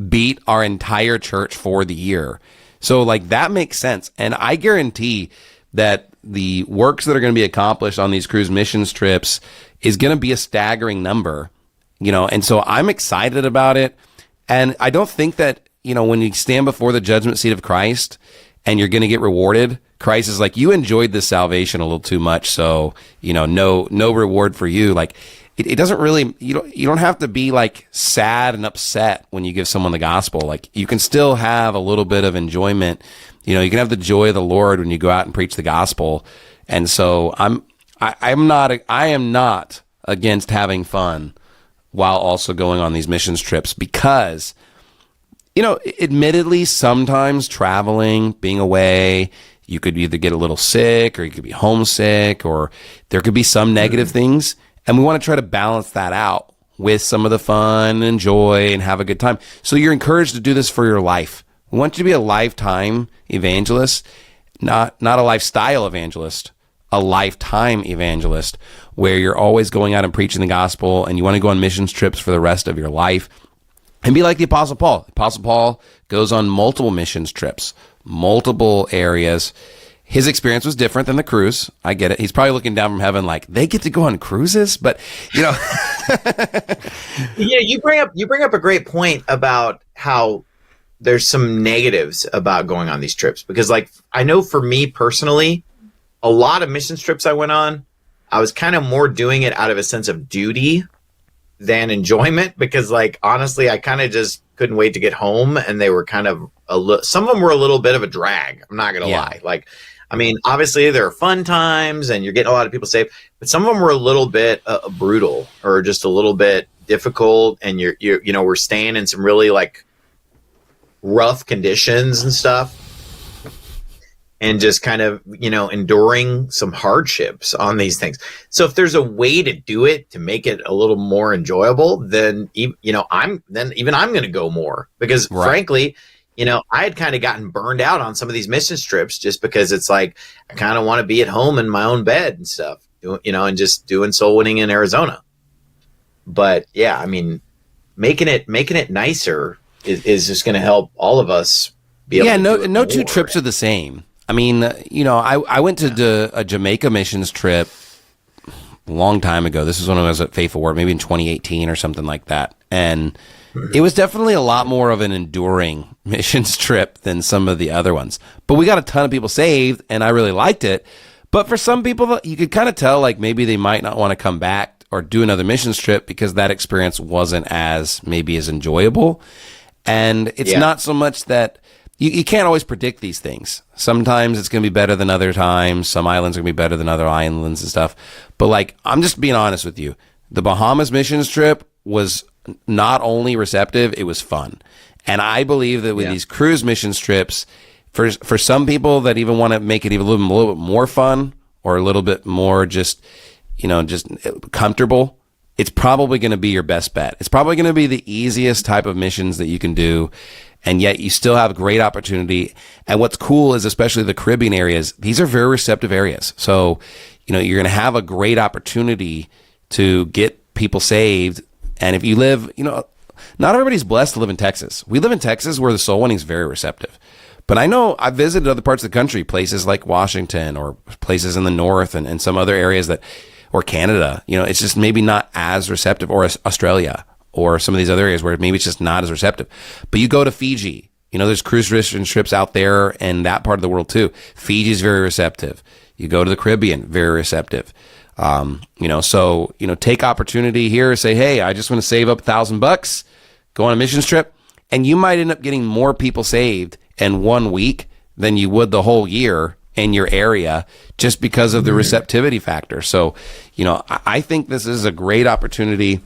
beat our entire church for the year. So like that makes sense. And I guarantee that the works that are going to be accomplished on these cruise missions trips is going to be a staggering number, and so I'm excited about it. And I don't think that, when you stand before the judgment seat of Christ and you're going to get rewarded, Christ is like, you enjoyed this salvation a little too much. So, no reward for you. Like it doesn't really, you don't have to be like sad and upset when you give someone the gospel. Like you can still have a little bit of enjoyment. You can have the joy of the Lord when you go out and preach the gospel. And so I am not against having fun while also going on these missions trips, because, admittedly, sometimes traveling, being away, you could either get a little sick or you could be homesick, or there could be some negative things. And we want to try to balance that out with some of the fun and joy and have a good time. So you're encouraged to do this for your life. We want you to be a lifetime evangelist, not a lifestyle evangelist. a lifetime evangelist where you're always going out and preaching the gospel and you want to go on missions trips for the rest of your life and be like the Apostle Paul. The Apostle Paul goes on multiple missions trips, multiple areas. His experience was different than the cruise. I get it. He's probably looking down from heaven like, they get to go on cruises? But, you know. Yeah, you bring up a great point about how there's some negatives about going on these trips. Because, like, I know for me personally, a lot of missions trips I went on, I was kind of more doing it out of a sense of duty than enjoyment. Because, like, honestly, I kind of just couldn't wait to get home. And they were kind of, some of them were a little bit of a drag. I'm not going to lie. Like, I mean, obviously there are fun times and you're getting a lot of people safe, but some of them were a little bit brutal or just a little bit difficult. And we're staying in some really like rough conditions and stuff and just kind of, enduring some hardships on these things. So if there's a way to do it, to make it a little more enjoyable, then, I'm going to go more because frankly, I had kind of gotten burned out on some of these mission trips just because it's like, I kind of want to be at home in my own bed and stuff, and just doing soul winning in Arizona. But yeah, I mean, making it nicer is just going to help all of us be able to do it no more. two trips are the same. I mean, I went to a Jamaica missions trip a long time ago. This was when I was at Faithful Word, maybe in 2018 or something like that. And it was definitely a lot more of an enduring missions trip than some of the other ones. But we got a ton of people saved, and I really liked it. But for some people, you could kind of tell, like, maybe they might not want to come back or do another missions trip because that experience wasn't as enjoyable. And it's not so much that you can't always predict these things. Sometimes it's going to be better than other times. Some islands are going to be better than other islands and stuff. But, like, I'm just being honest with you. The Bahamas missions trip was not only receptive, it was fun. And I believe that with these cruise missions trips, for some people that even want to make it even a little bit more fun or a little bit more just comfortable, it's probably going to be your best bet. It's probably going to be the easiest type of missions that you can do. And yet you still have a great opportunity. And what's cool is, especially the Caribbean areas, these are very receptive areas. So, you're going to have a great opportunity to get people saved. And if you live, not everybody's blessed to live in Texas. We live in Texas where the soul winning is very receptive. But I know I've visited other parts of the country, places like Washington or places in the north and some other areas or Canada, it's just maybe not as receptive, or Australia or some of these other areas where maybe it's just not as receptive. But you go to Fiji, there's cruise trips out there in that part of the world too. Fiji's very receptive. You go to the Caribbean, very receptive. So take opportunity here. Say, hey, I just want to save up $1,000, go on a missions trip, and you might end up getting more people saved in 1 week than you would the whole year in your area, just because of the receptivity factor. So, I think this is a great opportunity.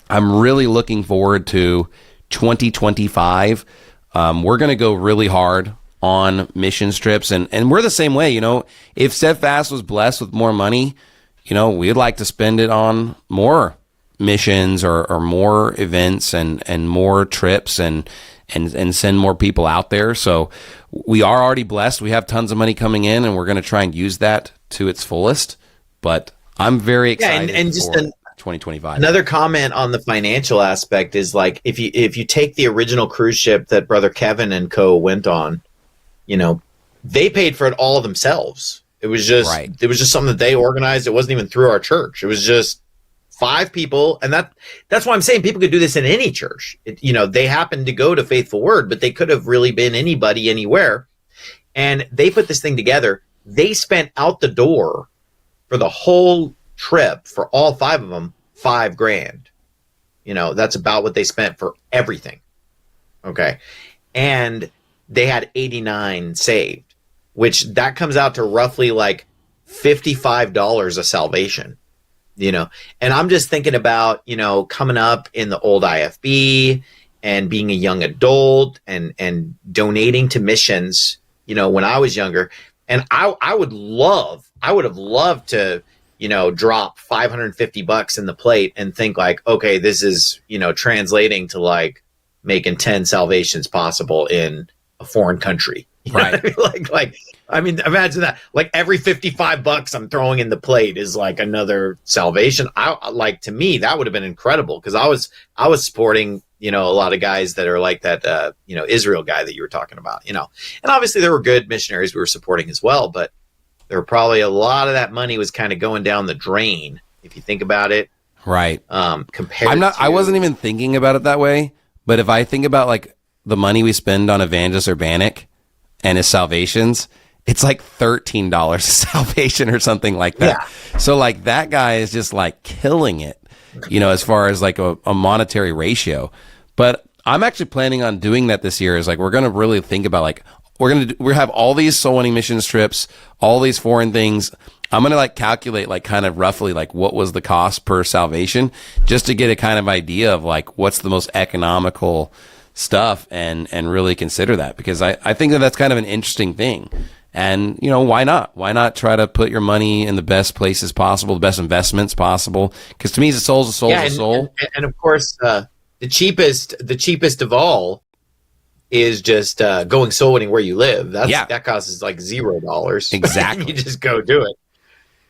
I'm really looking forward to 2025. We're going to go really hard on mission trips, and we're the same way. If Steadfast was blessed with more money, we'd like to spend it on more missions or more events and more trips and send more people out there. So we are already blessed. We have tons of money coming in, and we're going to try and use that to its fullest. But I'm very excited and just for 2025. Another comment on the financial aspect is, like, if you take the original cruise ship that Brother Kevin and co went on, they paid for it all themselves. It was just something that they organized. It wasn't even through our church. It was just 5 people, and that's why I'm saying people could do this in any church. They happened to go to Faithful Word, but they could have really been anybody, anywhere. And they put this thing together. They spent out the door for the whole trip for all 5 of them $5,000. That's about what they spent for everything. Okay, and they had 89 saved, which that comes out to roughly like $55 a salvation. And I'm just thinking about, coming up in the old IFB and being a young adult and donating to missions, when I was younger. And I would have loved to, drop $550 in the plate and think like, okay, this is, translating to like making 10 salvations possible in a foreign country. You know Right. what I mean? I mean, imagine that. Like every $55 I'm throwing in the plate is like another salvation. To me, that would have been incredible because I was supporting, a lot of guys that are like that, Israel guy that you were talking about, and obviously there were good missionaries we were supporting as well, but there were probably a lot of that money was kind of going down the drain if you think about it. Right. Compared I wasn't even thinking about it that way, but if I think about like the money we spend on Evangelist Urbanic and his salvations, it's like $13 a salvation or something like that. Yeah. So like that guy is just like killing it, as far as like a monetary ratio. But I'm actually planning on doing that this year. Is like we're going to really think about like we have all these soul winning missions trips, all these foreign things. I'm going to like calculate like kind of roughly like what was the cost per salvation just to get a kind of idea of like what's the most economical stuff and really consider that because I think that that's kind of an interesting thing. And, why not? Why not try to put your money in the best places possible, the best investments possible? Because to me, the soul's a soul's a soul. And of course, the cheapest of all is just going soul winning where you live. That costs like $0. Exactly. You just go do it.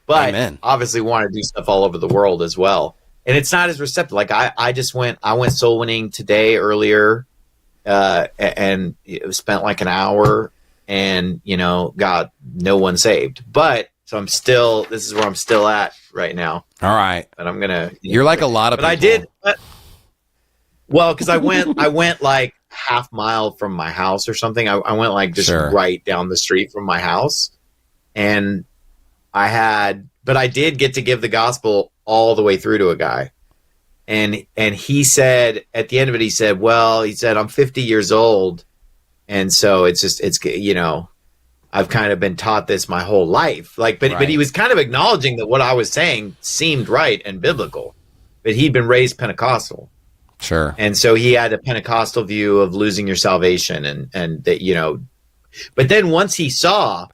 But Amen. obviously want to do stuff all over the world as well. And it's not as receptive. Like I went soul winning today earlier and spent like an hour and, got no one saved. But so this is where I'm still at right now. All right. But I'm going to. You're like a lot of people. I did. Well, because I went like half mile from my house or something. I went like just right down the street from my house. And but I did get to give the gospel all the way through to a guy. And he said, at the end of it, he said, I'm 50 years old. And so I've kind of been taught this my whole life. But he was kind of acknowledging that what I was saying seemed right and biblical, but he'd been raised Pentecostal. Sure. And so he had a Pentecostal view of losing your salvation and that, but then once he saw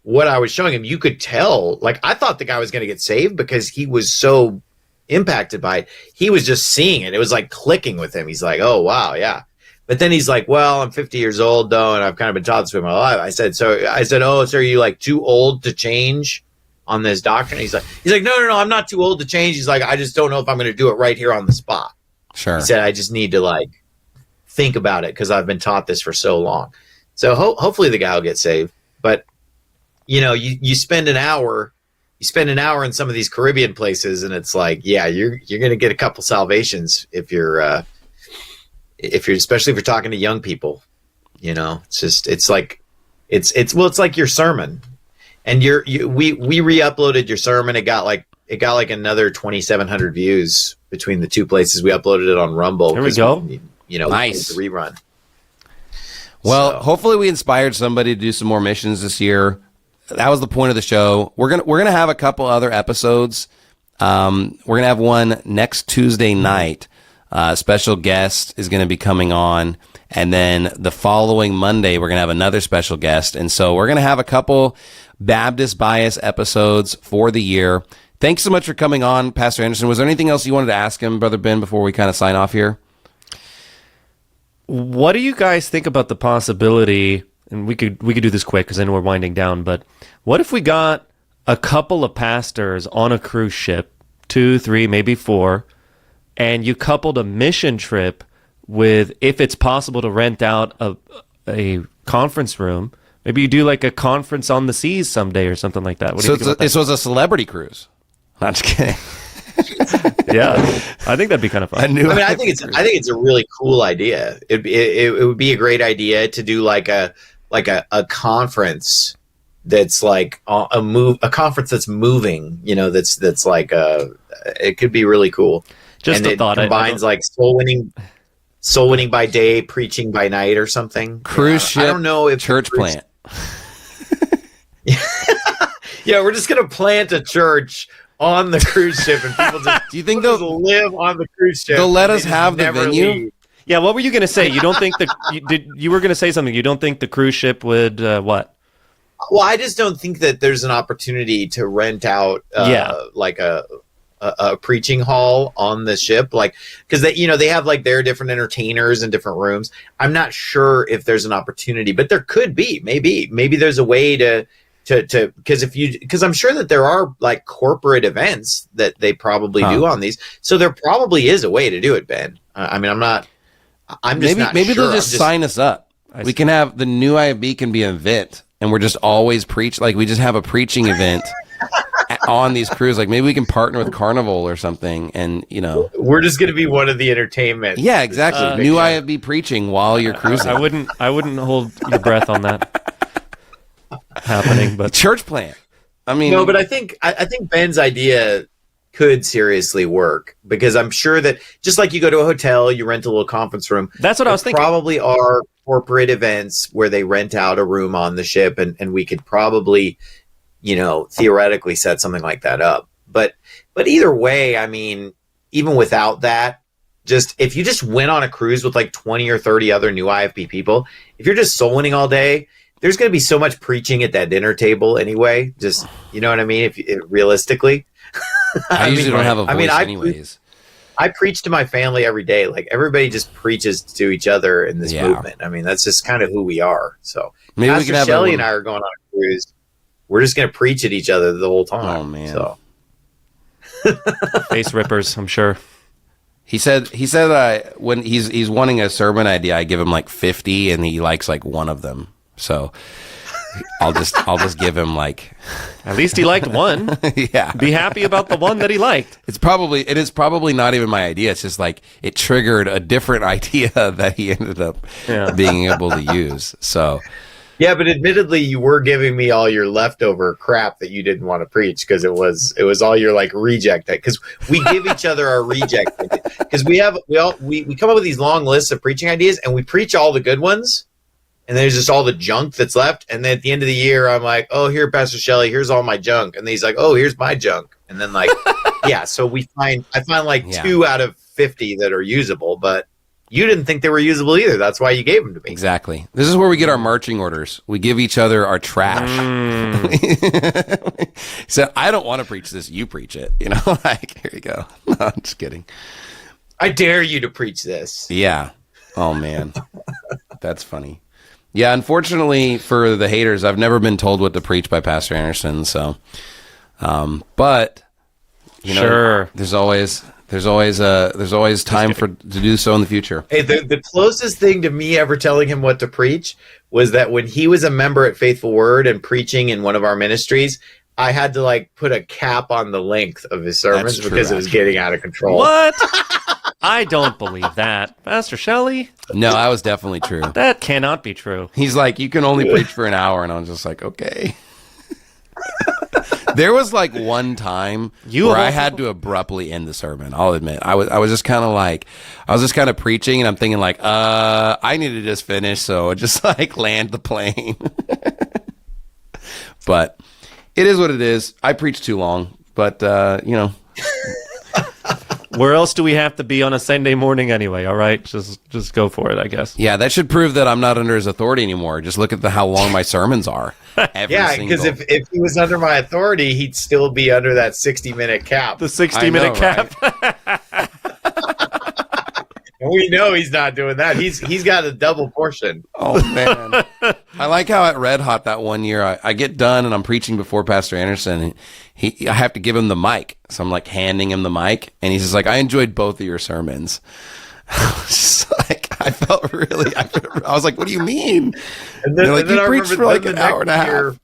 what I was showing him, you could tell, like, I thought the guy was going to get saved because he was so impacted by it. He was just seeing it. It was like clicking with him. He's like, oh, wow. Yeah. But then he's like, well, I'm 50 years old though. And I've kind of been taught this way my life. I said, oh, so are you like too old to change on this doctrine? He's like, no, I'm not too old to change. He's like, I just don't know if I'm going to do it right here on the spot. Sure. He said, I just need to like think about it because I've been taught this for so long. So hopefully the guy will get saved. But you spend an hour in some of these Caribbean places, and it's like, yeah, you're going to get a couple salvations if you're especially if you're talking to young people. It's like your sermon, and we re-uploaded your sermon. It got like another 2,700 views between the two places. We uploaded it on Rumble. There we go. Nice. The rerun. Well, hopefully we inspired somebody to do some more missions this year. That was the point of the show. We're gonna have a couple other episodes. We're gonna have one next Tuesday night. Special guest is gonna be coming on, and then the following Monday we're gonna have another special guest. And so we're gonna have a couple Baptist Bias episodes for the year. Thanks so much for coming on, Pastor Anderson. Was there anything else you wanted to ask him, Brother Ben, before we kind of sign off here? What do you guys think about the possibility? And we could do this quick because I know we're winding down. But what if we got a couple of pastors on a cruise ship, 2, 3, maybe 4, and you coupled a mission trip with, if it's possible to rent out a conference room, maybe you do like a conference on the seas someday or something like that. What do you think about that? This was a celebrity cruise. I'm just kidding. Yeah, I think that'd be kind of fun. I think it's a really cool idea. It would be a great idea to do like a conference that's like a conference that's moving. That's like it could be really cool. Just and a thought. It combines like soul winning by day, preaching by night, or something. Cruise ship. I don't know if church plant. Yeah, we're just gonna plant a church on the cruise ship, and people just do you think they'll live on the cruise ship? They'll let us have the venue. Leave. Yeah, what were you going to say? You don't think you were going to say something? You don't think the cruise ship would what? Well, I just don't think that there's an opportunity to rent out like a a preaching hall on the ship, like, because they have like their different entertainers in different rooms. I'm not sure if there's an opportunity, but there could be. Maybe there's a way to because I'm sure that there are like corporate events that they probably do on these, so there probably is a way to do it, Ben. I mean, I'm just not maybe sure. they'll just sign us up. We can have the new IFB can be an event, and we're just always preach. Like we just have a preaching event on these cruises. Like maybe we can partner with Carnival or something, and we're just going to be one of the entertainment. Yeah, exactly. New IFB preaching while you're cruising. I wouldn't hold your breath on that happening, but church plant. I mean, no, but I think Ben's idea could seriously work, because I'm sure that just like you go to a hotel, you rent a little conference room. That's what I was thinking. Probably are corporate events where they rent out a room on the ship, and we could probably, theoretically set something like that up. But either way, I mean, even without that, just if you just went on a cruise with like 20 or 30 other new IFB people, if you're just soul winning all day, there's going to be so much preaching at that dinner table anyway. Just, you know what I mean? Realistically. I usually don't have a voice anyways. I preach to my family every day. Like everybody just preaches to each other in this movement. I mean, that's just kind of who we are. So maybe Pastor we can have Shelley and I are going on a cruise. We're just going to preach at each other the whole time. Oh man. So face rippers, I'm sure. He said when he's wanting a sermon idea, I give him like 50 and he likes like one of them. So I'll just give him like, at least he liked one. Yeah. Be happy about the one that he liked. It is probably not even my idea. It's just like it triggered a different idea that he ended up being able to use. So yeah, but admittedly, you were giving me all your leftover crap that you didn't want to preach, because it was all your like reject. Because we give each other our reject, because we come up with these long lists of preaching ideas, and we preach all the good ones. And there's just all the junk that's left. And then at the end of the year, I'm like, oh, here, Pastor Shelley, here's all my junk. And then he's like, oh, here's my junk. And then like, so I find like 2 out of 50 that are usable, but you didn't think they were usable either. That's why you gave them to me. Exactly. This is where we get our marching orders. We give each other our trash. So I don't want to preach this. You preach it. Like, here you go. No, I'm just kidding. I dare you to preach this. Yeah. Oh, man. That's funny. Yeah, unfortunately for the haters, I've never been told what to preach by Pastor Anderson. So, but sure, there's always time to do so in the future. Hey, the closest thing to me ever telling him what to preach was that when he was a member at Faithful Word and preaching in one of our ministries, I had to like put a cap on the length of his sermons because it was getting out of control. What? I don't believe that. Pastor Shelley? No, that was definitely true. That cannot be true. He's like, you can only preach for an hour. And I was just like, okay. There was like one time where I had to abruptly end the sermon. I'll admit. I was just kind of preaching, and I'm thinking like, I need to just finish. So I just like land the plane. But it is what it is. I preach too long, but Where else do we have to be on a Sunday morning anyway? All right, just go for it, I guess. Yeah, that should prove that I'm not under his authority anymore. Just look at how long my sermons are. Because if he was under my authority, he'd still be under that 60-minute cap. The 60-minute cap. Right? And we know he's not doing that. He's got a double portion. Oh man, I like how at Red Hot that one year I get done and I'm preaching before Pastor Anderson. And I have to give him the mic, so I'm like handing him the mic, and he's just like, "I enjoyed both of your sermons." I felt really. I was like, "What do you mean?" And then, like, you preached for like an hour and a half.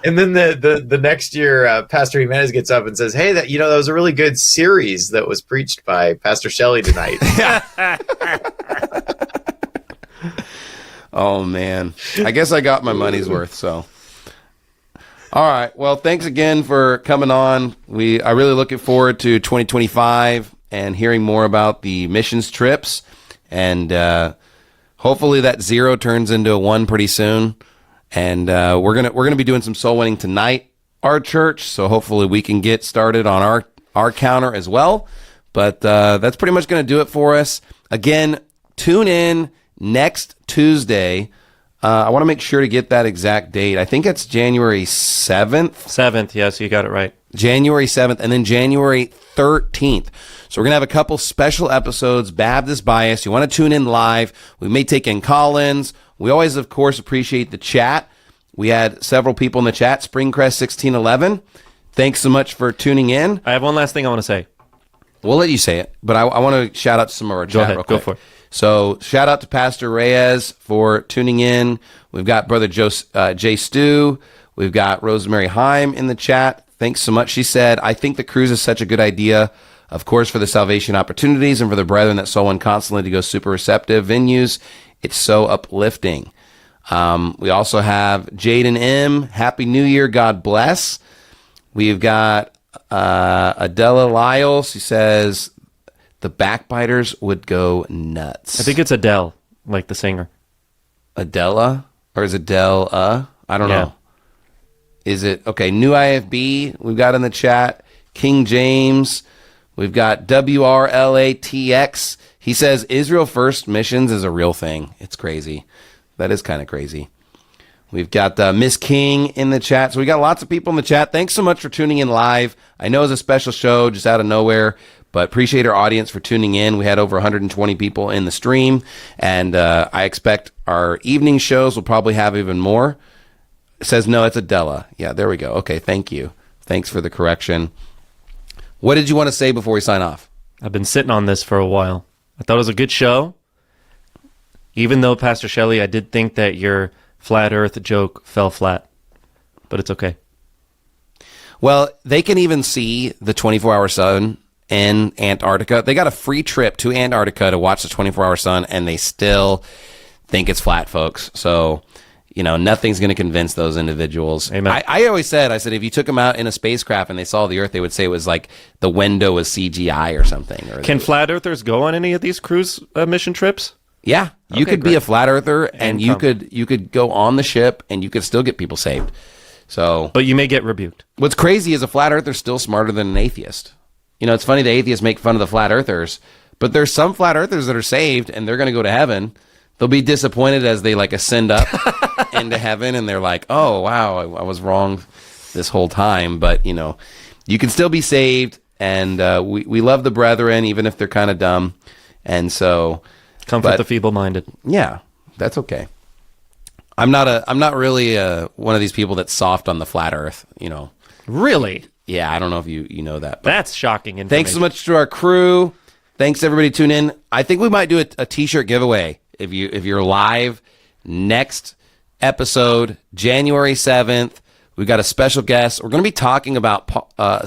And then the next year, Pastor Jimenez gets up and says, "Hey, that was a really good series that was preached by Pastor Shelley tonight." Oh man, I guess I got my money's worth. So, all right. Well, thanks again for coming on. I really looking forward to 2025 and hearing more about the missions trips, and hopefully that 0 turns into a 1 pretty soon. And we're gonna be doing some soul winning tonight, our church. So hopefully we can get started on our counter as well. But that's pretty much gonna do it for us. Again, tune in next Tuesday I want to make sure to get that exact date. I think it's January 7th. 7th, yes, you got it right. January 7th, and then January 13th. So we're going to have a couple special episodes, Baptist Bias. You want to tune in live. We may take in call-ins. We always, of course, appreciate the chat. We had several people in the chat, Springcrest1611. Thanks so much for tuning in. I have one last thing I want to say. We'll let you say it, but I want to shout out to some of our chat. Go ahead, real go quick. for it. So shout out to Pastor Reyes for tuning in. We've got Brother Jay Stu. We've got Rosemary Heim in the chat. Thanks so much. She said, I think the cruise is such a good idea, of course, for the salvation opportunities and for the brethren that sow in constantly to go super receptive venues. It's so uplifting. We also have Jaden M. Happy New Year. God bless. We've got Adela Lyles. She says, the backbiters would go nuts. I think it's Adele, like the singer. Adela? Or is it Del? I don't know. Is it okay? New IFB we've got in the chat. King James, we've got WRLATX. He says Israel First Missions is a real thing. It's crazy. That is kind of crazy. We've got Miss King in the chat. So we got lots of people in the chat. Thanks so much for tuning in live. I know it's a special show just out of nowhere, but appreciate our audience for tuning in. We had over 120 people in the stream, and I expect our evening shows will probably have even more. It says, no, it's Adela. Yeah, there we go. Okay, thank you. Thanks for the correction. What did you want to say before we sign off? I've been sitting on this for a while. I thought it was a good show. Even though, Pastor Shelley, I did think that your flat earth joke fell flat. But it's okay. Well, they can even see the 24-hour sun in Antarctica. They got a free trip to Antarctica to watch the 24-hour sun, and they still think it's flat, folks. So, you know, nothing's going to convince those individuals. Amen. I always said, if you took them out in a spacecraft and they saw the Earth, they would say it was like the window was CGI or something. Or Can flat earthers go on any of these cruise mission trips? Yeah, you Okay, could be great. a flat earther, and you come. could go on the ship, and you could still get people saved. So, But you may get rebuked. what's crazy is a flat earther's still smarter than an atheist. You know, it's funny the atheists make fun of the flat earthers, but there's some flat earthers that are saved, and they're going to go to heaven. They'll be disappointed as they like ascend up into heaven, and they're like, "Oh wow, I was wrong this whole time." But you know, you can still be saved, and we love the brethren, even if they're kind of dumb, and so. Comfort the feeble-minded. Yeah, that's okay. I'm not really one of these people that's soft on the flat earth, you know. Really? Yeah, I don't know if you know that. But That's shocking information. thanks so much to our crew. Thanks everybody tune in. I think we might do a t-shirt giveaway if you're live next episode, January 7th. We've got a special guest. We're going to be talking about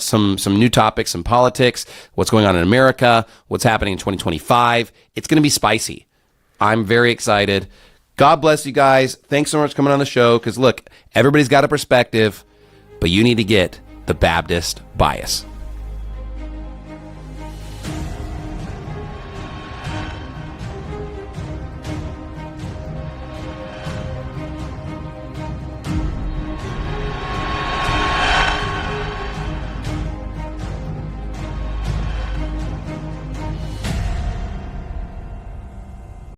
some new topics in politics, what's going on in America, what's happening in 2025. It's going to be spicy. I'm very excited. God bless you guys. Thanks so much for coming on the show. Because look, everybody's got a perspective, but you need to get the Baptist bias.